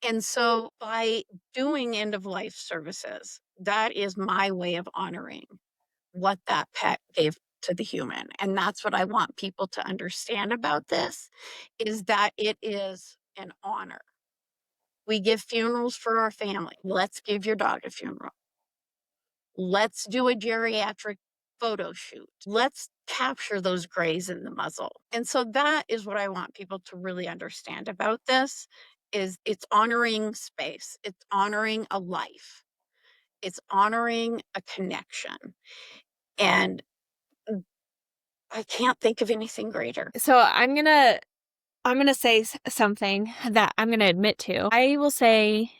And so by doing end of life services, that is my way of honoring what that pet gave to the human. And that's what I want people to understand about this, is that it is an honor. We give funerals for our family. Let's give your dog a funeral. Let's do a geriatric photo shoot. Let's capture those grays in the muzzle. And so that is what I want people to really understand about this, is it's honoring space. It's honoring a life. It's honoring a connection. And I can't think of anything greater. So I'm gonna say something that I'm gonna admit to. I will say,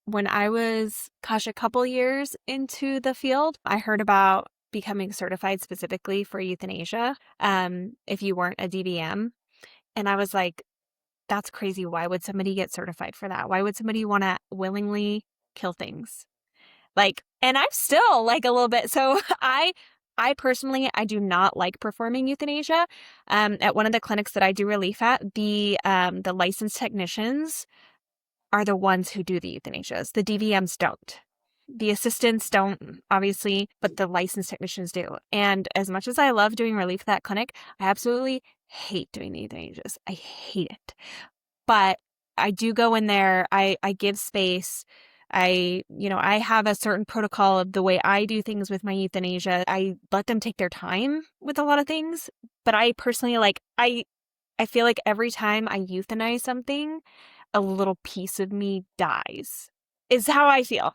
when I was, a couple years into the field, I heard about becoming certified specifically for euthanasia, if you weren't a DVM. And I was like, that's crazy. Why would somebody get certified for that? Why would somebody want to willingly kill things? And I'm still like a little bit. So I personally, I do not like performing euthanasia. At one of the clinics that I do relief at, the licensed technicians are the ones who do the euthanasias. The DVMs don't. The assistants don't, obviously, but the licensed technicians do. And as much as I love doing relief at that clinic, I absolutely hate doing the euthanasias. I hate it. But I do go in there. I give space. I have a certain protocol of the way I do things with my euthanasia. I let them take their time with a lot of things. But I personally, I feel like every time I euthanize something, a little piece of me dies, is how I feel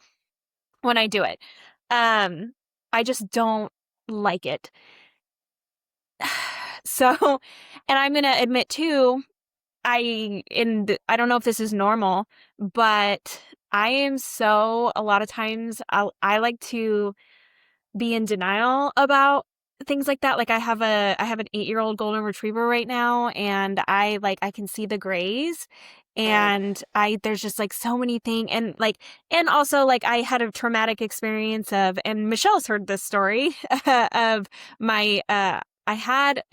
when I do it. I just don't like it. So, and I'm going to admit too, I don't know if this is normal, but I am a lot of times I like to be in denial about things like that. Like I have an 8-year-old golden retriever right now, and I can see the grays, and there's just like so many things, and also like I had a traumatic experience and Michelle's heard this story of my I had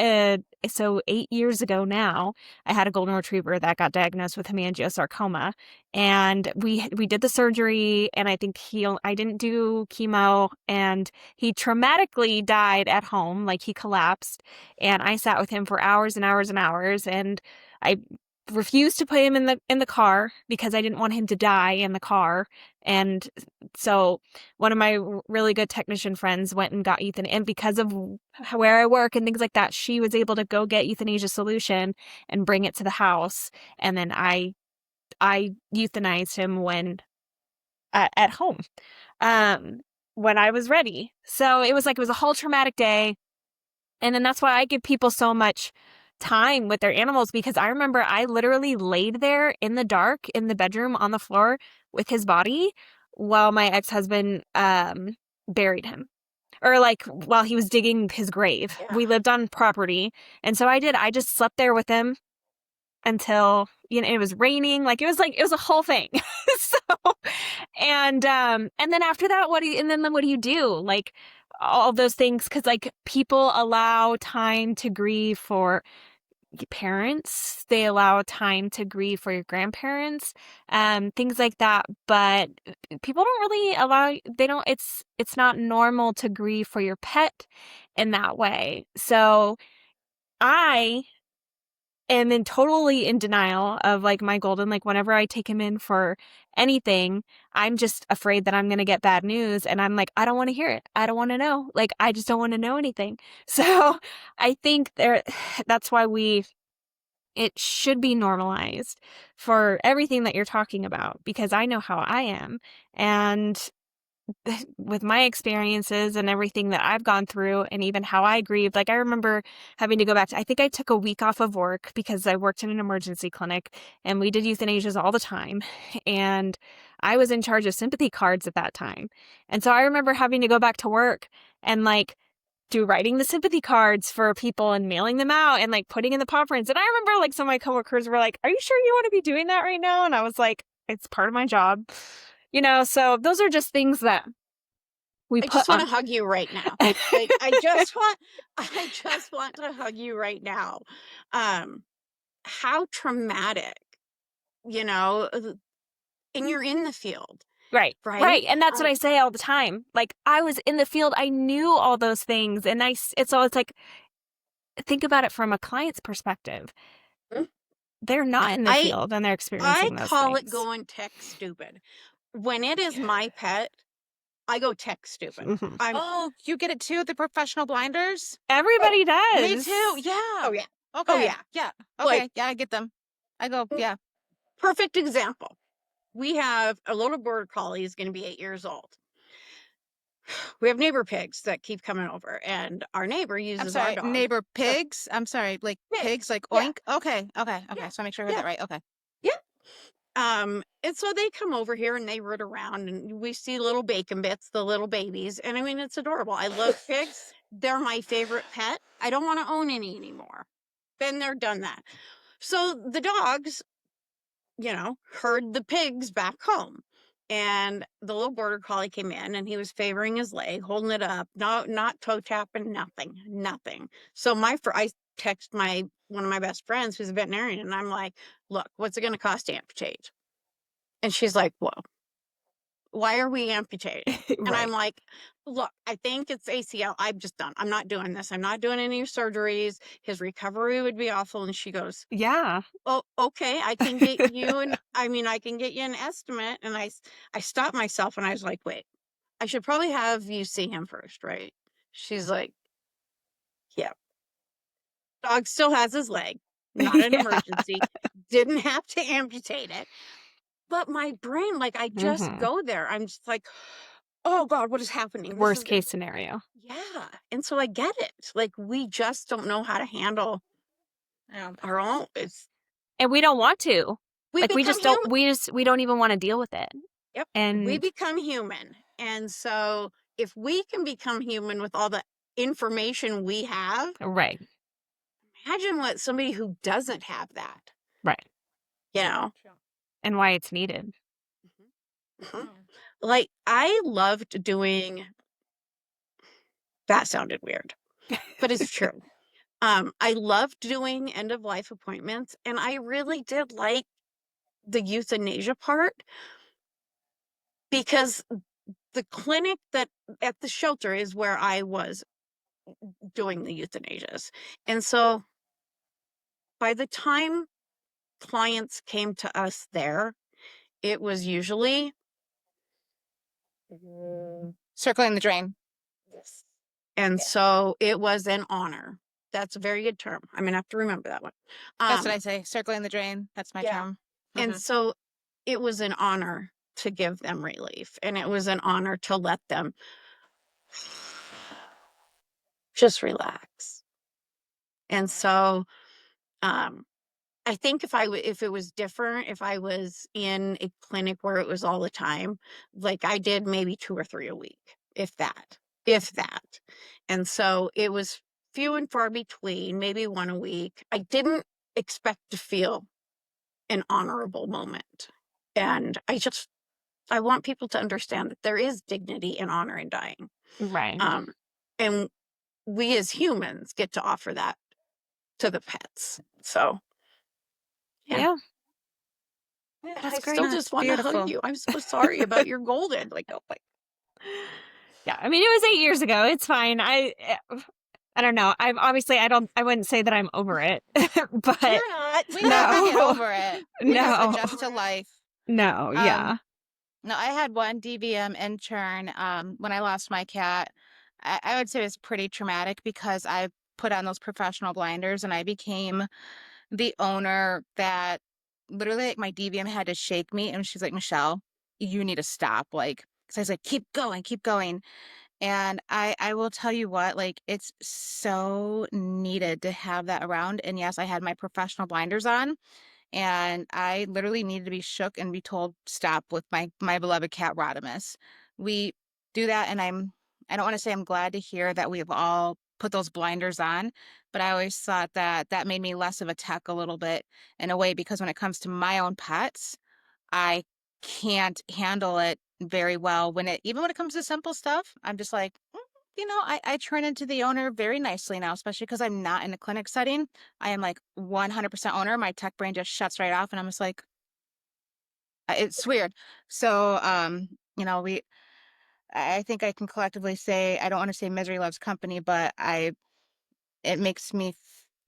so 8 years ago now, I had a golden retriever that got diagnosed with hemangiosarcoma, and we did the surgery, and I think I didn't do chemo, and he traumatically died at home. Like, he collapsed, and I sat with him for hours and hours and hours, and I refused to put him in the car because I didn't want him to die in the car. And so one of my really good technician friends went and got euthanasia, and because of where I work and things like that, she was able to go get euthanasia solution and bring it to the house. And then I euthanized him at home, when I was ready. So it was a whole traumatic day. And then that's why I give people so much time with their animals, because I remember I literally laid there in the dark in the bedroom on the floor with his body while my ex-husband buried him, or while he was digging his grave. Yeah. We lived on property, and so I just slept there with him until it was raining. It was a whole thing. So and then after that, what do you do? All those things, because people allow time to grieve for parents, they allow time to grieve for your grandparents, things like that. But people don't really it's not normal to grieve for your pet in that way. So I am totally in denial of my golden. Whenever I take him in for anything, I'm just afraid that I'm going to get bad news, and I'm I don't want to hear it. I don't want to know. I just don't want to know anything. So I think that's why it should be normalized for everything that you're talking about, because I know how I am. And with my experiences and everything that I've gone through and even how I grieved, like I remember having to go back to, I think I took a week off of work because I worked in an emergency clinic and we did euthanasias all the time. And I was in charge of sympathy cards at that time. And so I remember having to go back to work and like do writing the sympathy cards for people and mailing them out and like putting in the paw prints. And I remember like some of my coworkers were like, "Are you sure you want to be doing that right now?" And I was like, "It's part of my job." So those are just things that we I put just want on. to hug you right now. Like I just want to hug you right now. How traumatic, you know, and you're in the field, Right. right? Right. And that's what I say all the time. Like I was in the field. I knew all those things. And it's like, think about it from a client's perspective. Mm. They're not in the I field and they're I experiencing those call it things. going tech stupid. When it is my pet, I go tech stupid. Mhm. Oh, you get it too, the professional blinders? Everybody Me does. too. Yeah. Oh yeah. Oh Okay. yeah. Yeah. Like Okay. Yeah, I get them. I go, yeah. perfect example. We have a little border collie is going to be 8 years old. We have neighbor pigs that keep coming over, and our neighbor I'm uses our sorry, dog. neighbor pigs? I'm sorry, like pigs, Pigs. like Yeah. oink? Okay. Yeah. So make sure I heard Yeah. that right. Okay. Yeah. And so they come over here and they root around and we see little bacon bits, the little babies. And I mean, it's adorable. I love pigs. They're my favorite pet. I don't want to own any anymore. Been there, done that. So the dogs, herd the pigs back home. And the little border collie came in and he was favoring his leg, holding it up, no, not toe tapping, nothing, nothing. So I text one of my best friends who's a veterinarian, and I'm like, look, what's it going to cost to amputate? And she's like, whoa, why are we amputating? And I'm Right. like, look, I think it's ACL. I'm just done. I'm not doing this. I'm not doing any surgeries. His recovery would be awful. And she goes, Yeah. oh, okay, I can get you I can get you an estimate. And I stopped myself and I was like, wait, I should probably have you see him first, right? She's like, yeah. Dog still has his leg, not an Yeah. emergency, didn't have to amputate it. But my brain, like, I just Hmm. go there. I'm just like, oh God, what is happening? This is Worst good. case scenario. Yeah. And so I get it. Like, we just don't know how to handle our own. And we don't want to. We Like we become just don't human. we don't even want to deal with it. Yep. We And become human. And so if we can become human with all the information we have, right. imagine what somebody who doesn't have that, Right. you know? And why it's needed. Mhm. Like, I loved doing, that sounded weird, but it's true. I loved doing end of life appointments, and I really did like the euthanasia part because the clinic that at the shelter is where I was doing the euthanasias. And so by the time clients came to us there, it was usually Circling the drain. yes. And so it was an honor. That's a very good term. I'm gonna have to remember that one. That's what I say. Circling the drain. That's my Yeah. term. And so it was an honor to give them relief, and it was an honor to let them just relax. And so um I think if it was different, if I was in a clinic where it was all the time, like I did maybe 2 or 3 a week, if that, if that. And so it was few and far between, maybe 1 a week. I didn't expect to feel an honorable moment. And I want people to understand that there is dignity and honor in dying. Right. And we as humans get to offer that to the pets. So, yeah. Yeah. Yeah, That's I great. still just want to hug Beautiful. you. I'm so sorry about your golden. Like, oh my. Yeah. I mean, it was 8 years ago. It's fine. I don't know. I wouldn't say that I'm over it, but You're not. We never get no, over it. We just no, adjust to life. no. Um, Yeah. no, I had one DVM intern when I lost my cat. I would say it was pretty traumatic because I put on those professional blinders and I became the owner that literally like my DVM had to shake me and she's like, Michelle, you need to stop. Like because I was like, keep going. And I will tell you what, like, it's so needed to have that around. And yes, I had my professional blinders on, and I literally needed to be shook and be told stop with my beloved cat Rodimus. We do that, and I don't want to say I'm glad to hear that we've all put those blinders on, but I always thought that that made me less of a tech a little bit in a way, because when it comes to my own pets, I can't handle it very well when it even when it comes to simple stuff. I'm just like, I turn into the owner very nicely now, especially because I'm not in a clinic setting. I am like 100% owner. My tech brain just shuts right off, and I'm just like, it's weird. So, I think I can collectively say, I don't want to say misery loves company, but it makes me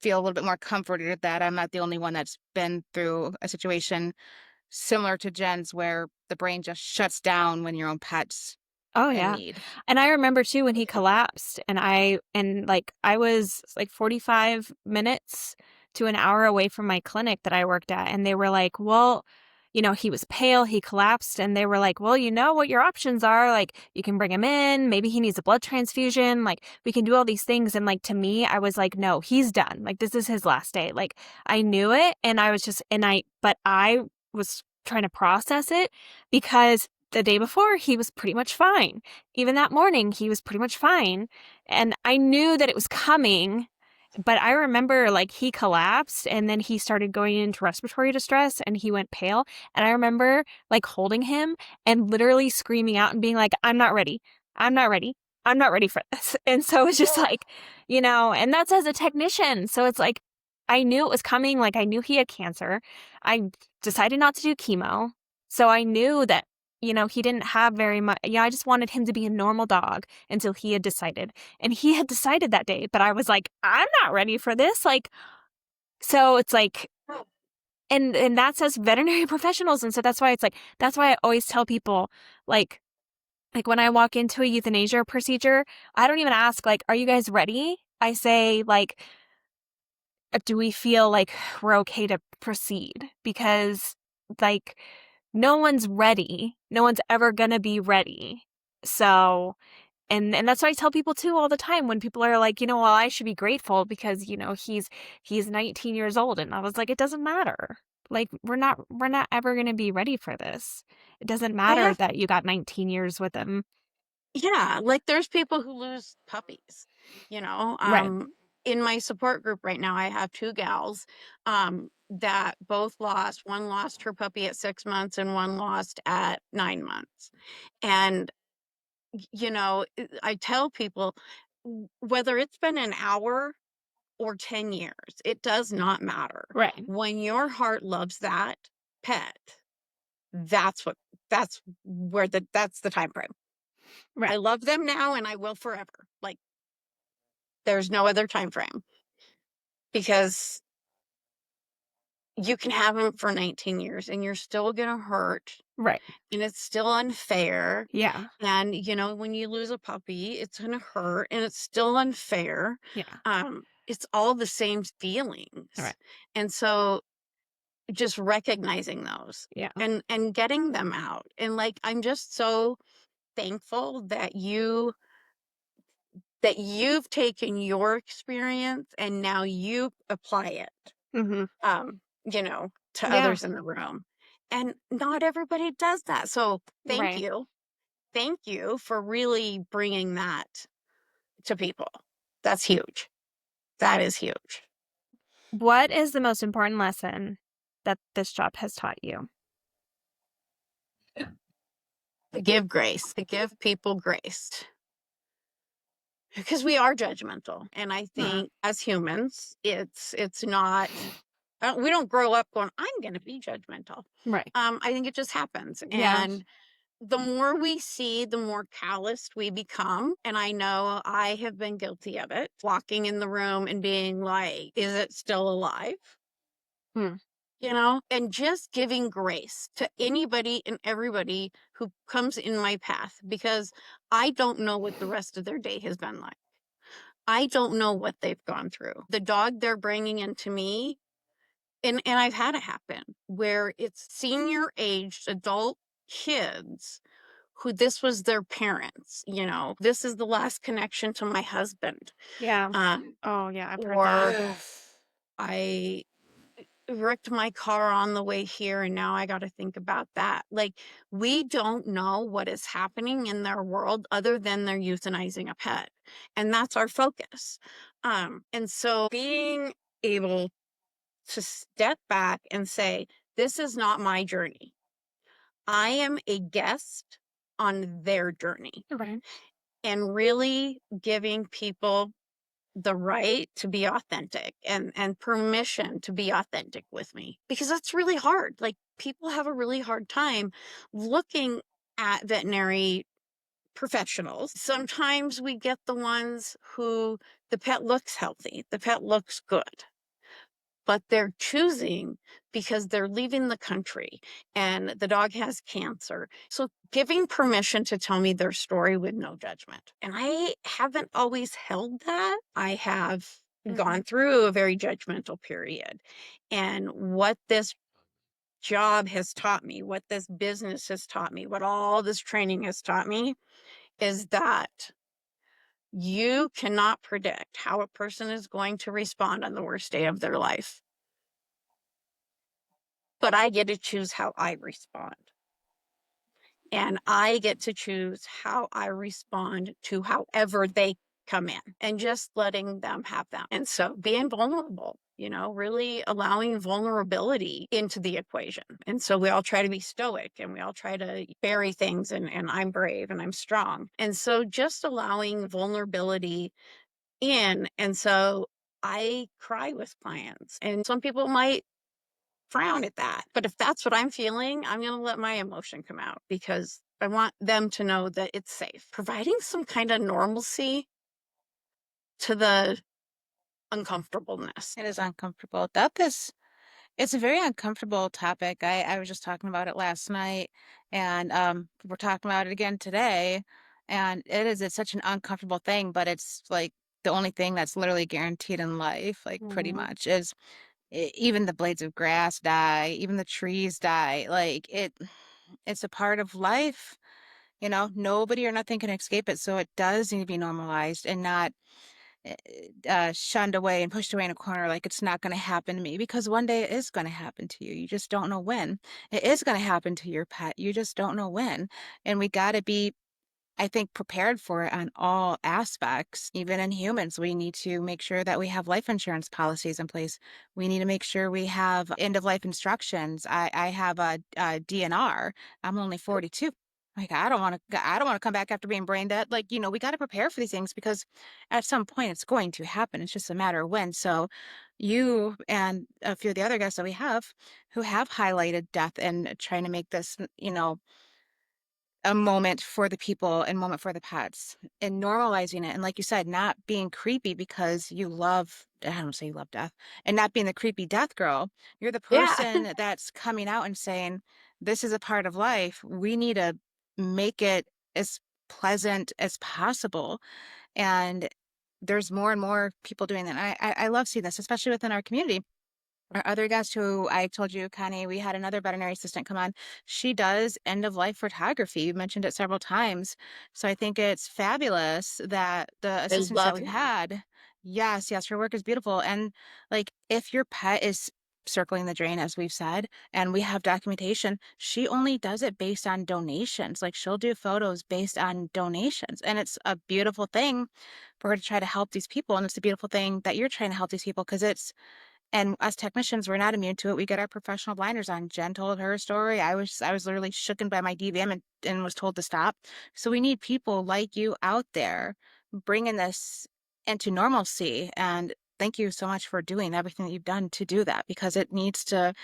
feel a little bit more comforted that I'm not the only one that's been through a situation similar to Jen's, where the brain just shuts down when your own pet's Oh in yeah. need. And I remember too when he collapsed and I was like 45 minutes to an hour away from my clinic that I worked at, and they were like, "Well, he was pale, he collapsed," and they were like, "Well, you know what your options are, like you can bring him in, maybe he needs a blood transfusion, like we can do all these things." And like to me, I was like, "No, he's done. Like this is his last day." Like I knew it, and I was just and I but I was trying to process it because the day before, he was pretty much fine. Even that morning, he was pretty much fine. And I knew that it was coming, but I remember like he collapsed and then he started going into respiratory distress and he went pale. And I remember like holding him and literally screaming out and being like, "I'm not ready. I'm not ready. I'm not ready for this." And so it's just like, and that's as a technician. So it's like, I knew it was coming. Like I knew he had cancer. I decided not to do chemo. So I knew that he didn't have very much. Yeah, I just wanted him to be a normal dog until he had decided. And he had decided that day, but I was like, I'm not ready for this. Like, so it's like, and that's us veterinary professionals. And so that's why I always tell people, like, when I walk into a euthanasia procedure, I don't even ask, like, are you guys ready? I say, like, do we feel like we're okay to proceed? Because, like, no one's ready. No one's ever gonna be ready. So, and that's what I tell people too all the time when people are like, well, I should be grateful because, he's 19 years old. And I was like, it doesn't matter. Like, we're not ever gonna be ready for this. It doesn't I matter have, that you got 19 years with him. yeah, like there's people who lose puppies, you know. Right. In my support group right now, I have two gals that both lost. One lost her puppy at 6 months and one lost at 9 months. And, I tell people whether it's been an hour or 10 years, it does not matter. Right. When your heart loves that pet, that's what, that's the time frame. I Right. love them now and I will forever. Like there's no other time frame because you can have them for 19 years and you're still going to hurt Right. and it's still unfair. Yeah. And when you lose a puppy, it's going to hurt and it's still unfair. Yeah. It's all the same feelings. Right. And so just recognizing those Yeah. and getting them out. And like I'm just so thankful that you've taken your experience and now you apply it, Mm-hmm. um, to Yeah. others in the room. And not everybody does that. So thank Right. you. Thank you for really bringing that to people. That's huge. That is huge. What is the most important lesson that this job has taught you? To give grace, to give people grace. Because we are judgmental. And I Uh-huh. think as humans, it's not we don't grow up going, I'm gonna be judgmental. Right. I think it just happens. Yeah. And the more we see, the more calloused we become. And I know I have been guilty of it, walking in the room and being like, is it still alive? Hmm. And just giving grace to anybody and everybody who comes in my path because I don't know what the rest of their day has been like. I don't know what they've gone through. The dog they're bringing into me, and I've had it happen where it's senior aged adult kids who this was their parents, this is the last connection to my husband. Yeah. Um, Oh, yeah, I've heard or that. I wrecked my car on the way here and now I got to think about that. Like, we don't know what is happening in their world other than they're euthanizing a pet. And that's our focus. And so being able to step back and say, this is not my journey. I am a guest on their journey, Right. and really giving people the right to be authentic and permission to be authentic with me, because that's really hard. Like, people have a really hard time looking at veterinary professionals. Sometimes we get the ones who the pet looks healthy, the pet looks good, but they're choosing because they're leaving the country and the dog has cancer. So giving permission to tell me their story with no judgment. And I haven't always held that. I have gone through a very judgmental period. And what this job has taught me, what this business has taught me, what all this training has taught me is that you cannot predict how a person is going to respond on the worst day of their life. But I get to choose how I respond. And I get to choose how I respond to however they come in, and just letting them have them. And so being vulnerable, really allowing vulnerability into the equation. And so we all try to be stoic and we all try to bury things, and I'm brave and I'm strong. And so just allowing vulnerability in. And so I cry with clients, and some people might frown at that. But if that's what I'm feeling, I'm going to let my emotion come out, because I want them to know that it's safe. Providing some kind of normalcy to the uncomfortableness. It is uncomfortable. It's a very uncomfortable topic. I was just talking about it last night, and we're talking about it again today. And it's such an uncomfortable thing, but it's like the only thing that's literally guaranteed in life, like pretty Mhm. much, is even the blades of grass die, even the trees die. Like it's a part of life. Nobody or nothing can escape it. So it does need to be normalized and not shunned away and pushed away in a corner like it's not going to happen to me, because one day it is going to happen to you. You just don't know when. It is going to happen to your pet. You just don't know when. And we got to be, I think, prepared for it on all aspects. Even in humans, we need to make sure that we have life insurance policies in place. We need to make sure we have end of life instructions. I have a DNR. I'm only 42. Like, I don't want to come back after being brain dead. Like, we got to prepare for these things, because at some point it's going to happen. It's just a matter of when. So you and a few of the other guests that we have who have highlighted death and trying to make this, a moment for the people and moment for the pets, and normalizing it. And like you said, not being creepy because I don't say you love death, and not being the creepy death girl. You're the Yeah. person that's coming out and saying, this is a part of life. We need to make it as pleasant as possible. And there's more and more people doing that. I love seeing this, especially within our community. Our other guest, who I told you, Connie, we had another veterinary assistant come on. She does end of life photography. You mentioned it several times. So I think it's fabulous that the I assistants that love we've that. had, yes, her work is beautiful. And like, if your pet is circling the drain, as we've said, and we have documentation, she only does it based on donations. Like, she'll do photos based on donations. And it's a beautiful thing for her to try to help these people. And it's a beautiful thing that you're trying to help these people, because and as technicians, we're not immune to it. We get our professional blinders on. Jen told her story. I was literally shooken by my DVM, and was told to stop. So we need people like you out there bringing this into normalcy. And thank you so much for doing everything that you've done to do that, because it needs to,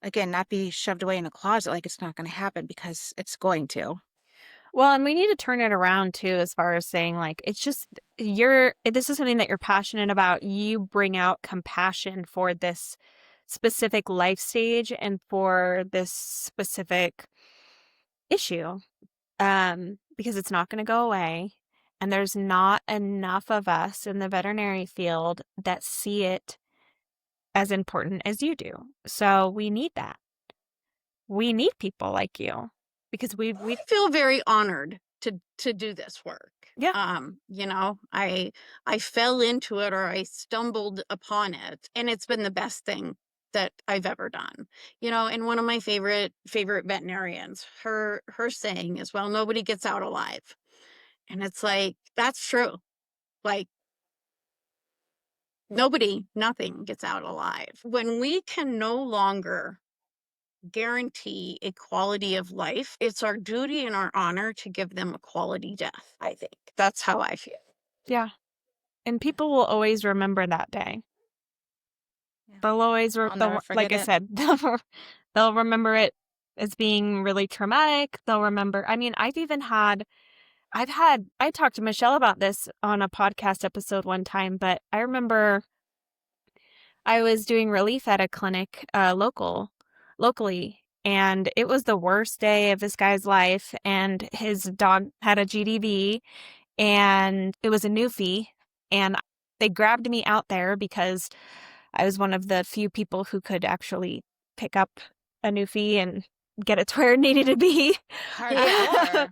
again, not be shoved away in a closet like it's not going to happen, because it's going to. Well, and we need to turn it around too, as far as saying, like, it's just this is something that you're passionate about. You bring out compassion for this specific life stage and for this specific issue, because it's not going to go away. And there's not enough of us in the veterinary field that see it as important as you do. So we need that. We need people like you. because we I feel very honored to do this work. yeah, You know, I fell into it or I stumbled upon it, and it's been the best thing that I've ever done. You know, and one of my favorite veterinarians, her saying is, well, nobody gets out alive. And it's like, that's true. Like, nothing gets out alive. When we can no longer guarantee a quality of life, it's our duty and our honor to give them a quality death, I think. That's how I feel. yeah. And people will always remember that day. Yeah. They'll always, I'll never like forget I it. said, they'll remember it as being really traumatic. They'll remember, I mean, I talked to Michelle about this on a podcast episode one time, but I remember I was doing relief at a clinic, locally, and it was the worst day of this guy's life, and his dog had a GDV, and it was a Newfie, and they grabbed me out there because I was one of the few people who could actually pick up a Newfie and get it to where it needed to be. Hardcore.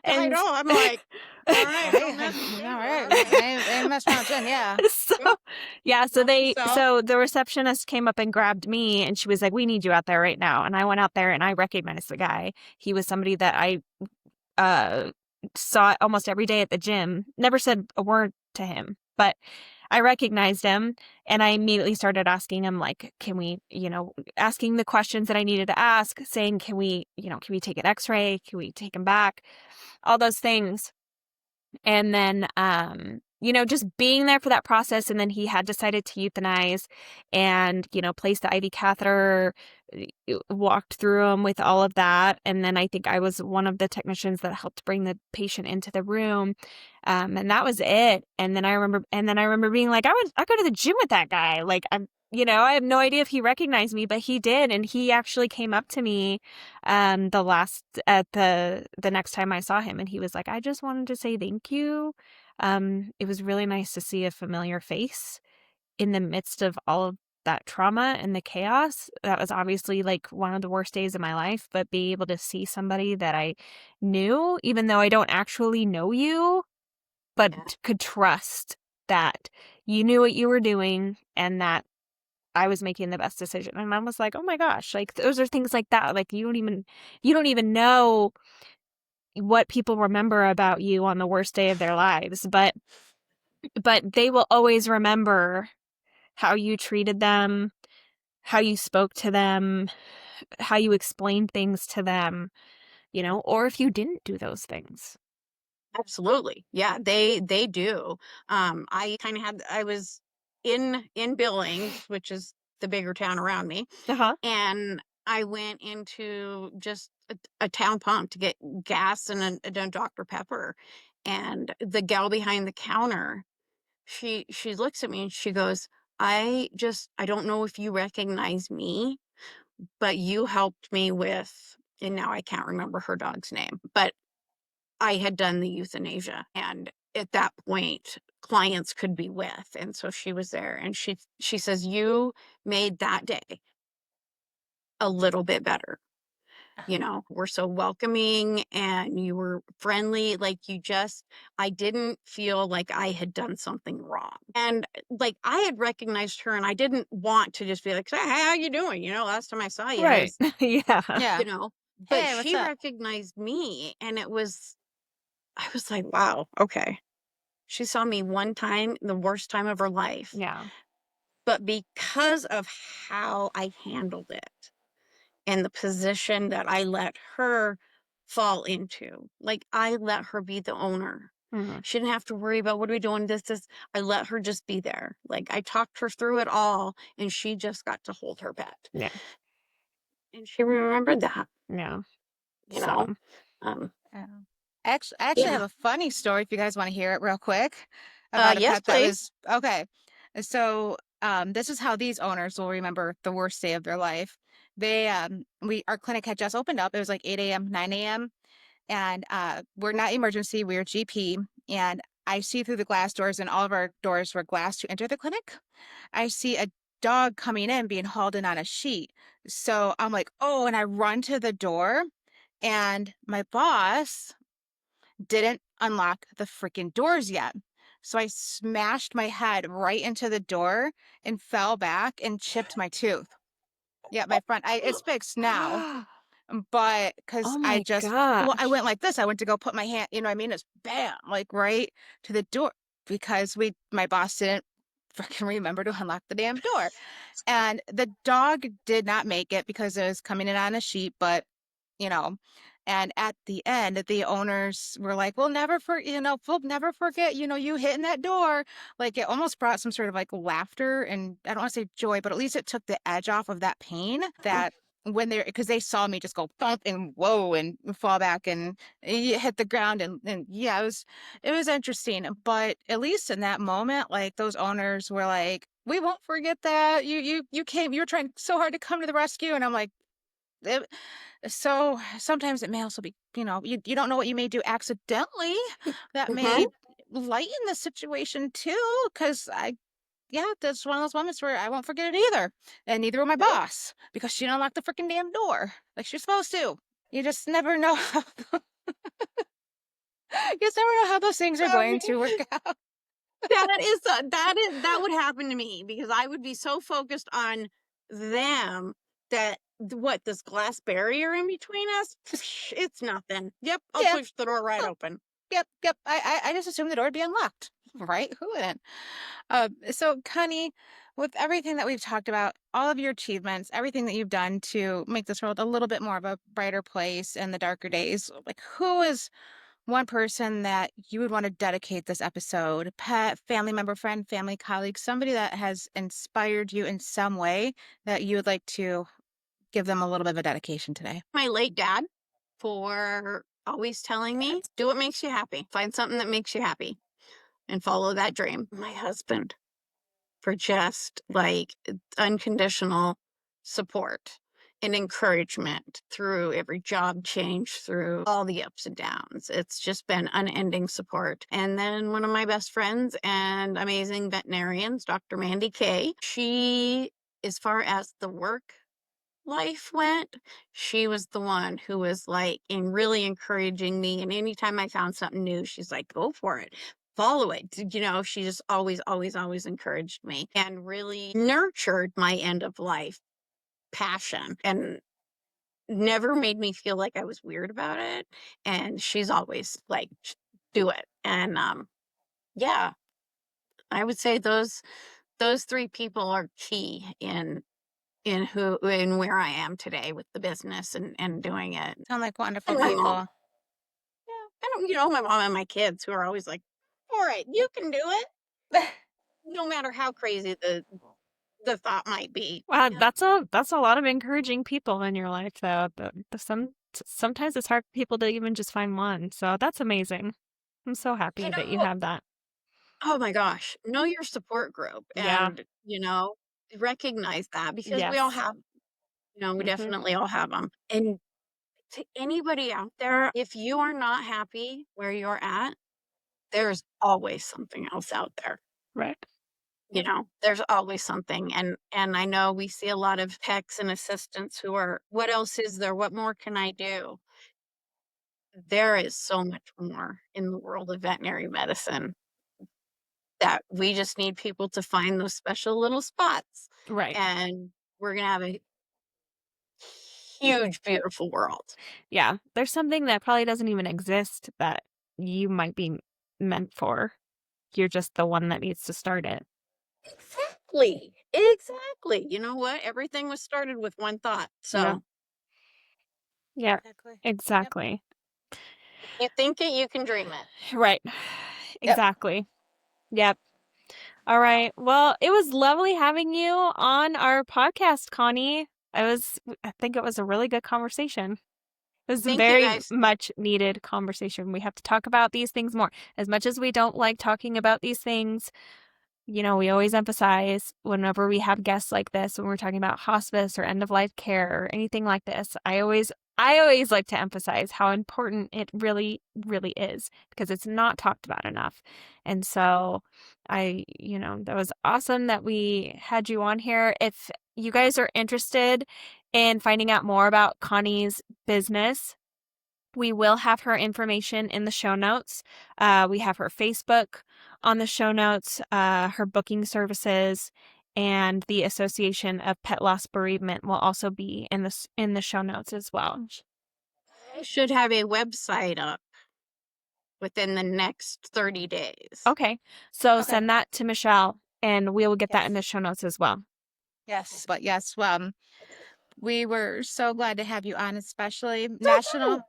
I And know. I'm like, all right, Right? don't mess with Jen, All bro. right. Ain't mess around, Jen. Yeah. so Yep, yeah, help yourself. so the receptionist came up and grabbed me and she was like, "We need you out there right now." And I went out there and I recognized the guy. He was somebody that I uh saw almost every day at the gym. Never said a word to him, but I recognized him and I immediately started asking him, like, can we, asking the questions that I needed to ask, saying, can we take an x-ray? Can we take him back? All those things. And then, just being there for that process. And then he had decided to euthanize and, place the IV catheter, walked through him with all of that. And then I think I was one of the technicians that helped bring the patient into the room. And that was it. And then I remember being like, I go to the gym with that guy. Like, I have no idea if he recognized me, but he did. And he actually came up to me the next time I saw him, and he was like, I just wanted to say thank you. It was really nice to see a familiar face in the midst of all of that trauma and the chaos. That was obviously like one of the worst days of my life, but be able to see somebody that I knew, even though I don't actually know you, but Yeah, could trust that you knew what you were doing and that I was making the best decision. And I was like, oh my gosh, like those are things like that. Like you don't even know what people remember about you on the worst day of their lives, but they will always remember how you treated them, how you spoke to them, how you explained things to them, or if you didn't do those things. absolutely. Yeah, they do. I was in Billings, which is the bigger town around me, Uh-huh. and I went into just a town pump to get gas and a Dr. Pepper. And the gal behind the counter, she looks at me and she goes, I don't know if you recognize me, but you helped me with, and now I can't remember her dog's name, but I had done the euthanasia. And at that point, clients could be with. And so she was there and she says, you made that day a little bit better. We're so welcoming and you were friendly. Like I didn't feel like I had done something wrong. And like I had recognized her and I didn't want to just be like, hey, how you doing? Last time I saw you, it Right. was, Yeah. Yeah. but Hey, what's she up? recognized me and I was like, wow, okay. She saw me one time, the worst time of her life. Yeah. But because of how I handled it, and the position that I let her fall into. Like I let her be the owner. Mhm. She didn't have to worry about what are we doing, this. I let her just be there. Like I talked her through it all and she just got to hold her pet. Yeah. And she remembered that, Yeah. you So, know. Um Yeah. I actually yeah. have a funny story if you guys want to hear it real quick about a Yes, pet that please. was okay. So this is how these owners will remember the worst day of their life. Our clinic had just opened up. It was like 8 a.m., 9 a.m. And we're not emergency, we're GP. And I see through the glass doors, and all of our doors were glass to enter the clinic. I see a dog coming in being hauled in on a sheet. So I'm like, oh, and I run to the door And my boss didn't unlock the freaking doors yet. So I smashed my head right into the door and fell back and chipped my tooth. Yeah, my front, it's fixed now. But because Oh I my just, well, I gosh. went like this. I went to go put my hand, you know what I mean? It's bam, like right to the door because my boss didn't freaking remember to unlock the damn door. And the dog did not make it because it was coming in on a sheet, but you know, and at the end, the owners were like, we'll never forget, you hitting that door. Like it almost brought some sort of like laughter and I don't want to say joy, but at least it took the edge off of that pain that when because they saw me just go thump and whoa and fall back and hit the ground and yeah, it was interesting. But at least in that moment, like those owners were like, we won't forget that you were trying so hard to come to the rescue. And I'm like, it, so sometimes it may also be, you don't know what you may do accidentally that may Mhm. lighten the situation too. Cause yeah, that's one of those moments where I won't forget it either. And neither will my Yep. boss because she didn't unlock the freaking damn door like she's supposed to. You just never know how, you just never know how those things are going Sorry. to work out. That would happen to me because I would be so focused on them that what this glass barrier in between us, it's nothing. Yep, I'll Yeah. push the door right Oh, open. yep. Yep. I just assumed the door would be unlocked. Right? Who wouldn't? So Connie, with everything that we've talked about, all of your achievements, everything that you've done to make this world a little bit more of a brighter place in the darker days, like who is one person that you would want to dedicate this episode? Pet, family member, friend, family, colleague, somebody that has inspired you in some way that you would like to give them a little bit of a dedication today? My late dad for always telling me, Yes. do what makes you happy. Find something that makes you happy and follow that dream. My husband for just like unconditional support and encouragement through every job change, through all the ups and downs. It's just been unending support. And then one of my best friends and amazing veterinarians, Dr. Mandy Kay, she, as far as the work life went, she was the one who was like in really encouraging me. And anytime I found something new, she's like, go for it, follow it. She just always, always, always encouraged me and really nurtured my end of life passion and never made me feel like I was weird about it. And she's always like, do it. And yeah, I would say those three people are key in where I am today with the business and doing it. Sound like wonderful And my mom. people. Yeah. And my mom and my kids who are always like, all right, you can do it. No matter how crazy the thought might be. Wow, Yeah. that's a lot of encouraging people in your life, though. Sometimes it's hard for people to even just find one. So that's amazing. I'm so You happy that you know, have that. oh my gosh, know your support group Yeah. and, recognize that because we all Yes. have, we Hmm. definitely all have them. And to anybody out there, if you are not happy where you're at, there's always something else out there. Right. There's always something. And I know we see a lot of techs and assistants who are, what else is there? What more can I do? There is so much more in the world of veterinary medicine that we just need people to find those special little spots. Right. And we're going to have a huge, beautiful world. Yeah. There's something that probably doesn't even exist that you might be meant for. You're just the one that needs to start it. Exactly. Exactly. You know what? Everything was started with one thought. Yeah. So Yeah. Exactly. Yep. Exactly. you think it, you can dream it. Right. Yep. Exactly. Yep. All right. Well, it was lovely having you on our podcast, Connie. I think it was a really good conversation. It was a Thank you very guys. much needed conversation. We have to talk about these things more. As much as we don't like talking about these things, we always emphasize whenever we have guests like this, when we're talking about hospice or end of life care or anything like this, I always like to emphasize how important it really, really is because it's not talked about enough. And so that was awesome that we had you on here. If you guys are interested in finding out more about Connie's business, We will have her information in the show notes. We have her Facebook on the show notes, her booking services, and the Association of Pet Loss Bereavement will also be in the show notes as well. I should have a website up within the next 30 days. Okay. So Okay. send that to Michelle and we will get that in the Yes. show notes as well. Yes, but yes, we were so glad to have you on, especially National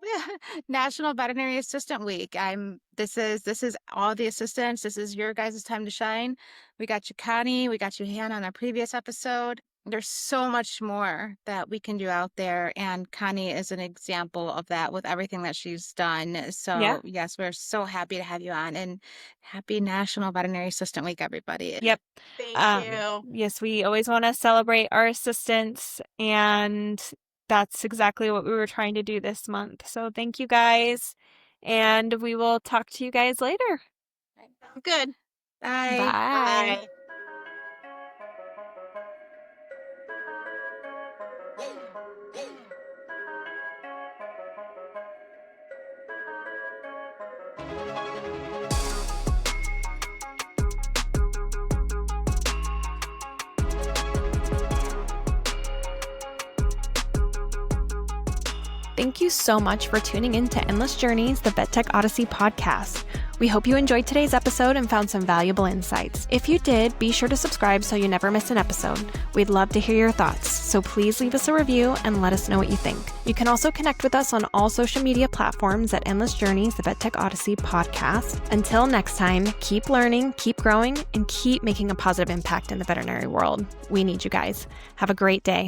National Veterinary Assistant Week. This is all the assistants. This is your guys' time to shine. We got you, Connie. We got you, Hannah, on our previous episode. There's so much more that we can do out there, and Connie is an example of that with everything that she's done. So Yeah. yes, we're so happy to have you on, and happy National Veterinary Assistant Week, everybody. Yep. Thank you. Yes, we always want to celebrate our assistants, and that's exactly what we were trying to do this month. So thank you guys, and we will talk to you guys later. Good. Bye. Bye. Bye. Thank you so much for tuning in to Endless Journeys, the Vet Tech Odyssey podcast. We hope you enjoyed today's episode and found some valuable insights. If you did, be sure to subscribe so you never miss an episode. We'd love to hear your thoughts, so please leave us a review and let us know what you think. You can also connect with us on all social media platforms at Endless Journeys, the Vet Tech Odyssey podcast. Until next time, keep learning, keep growing, and keep making a positive impact in the veterinary world. We need you guys. Have a great day.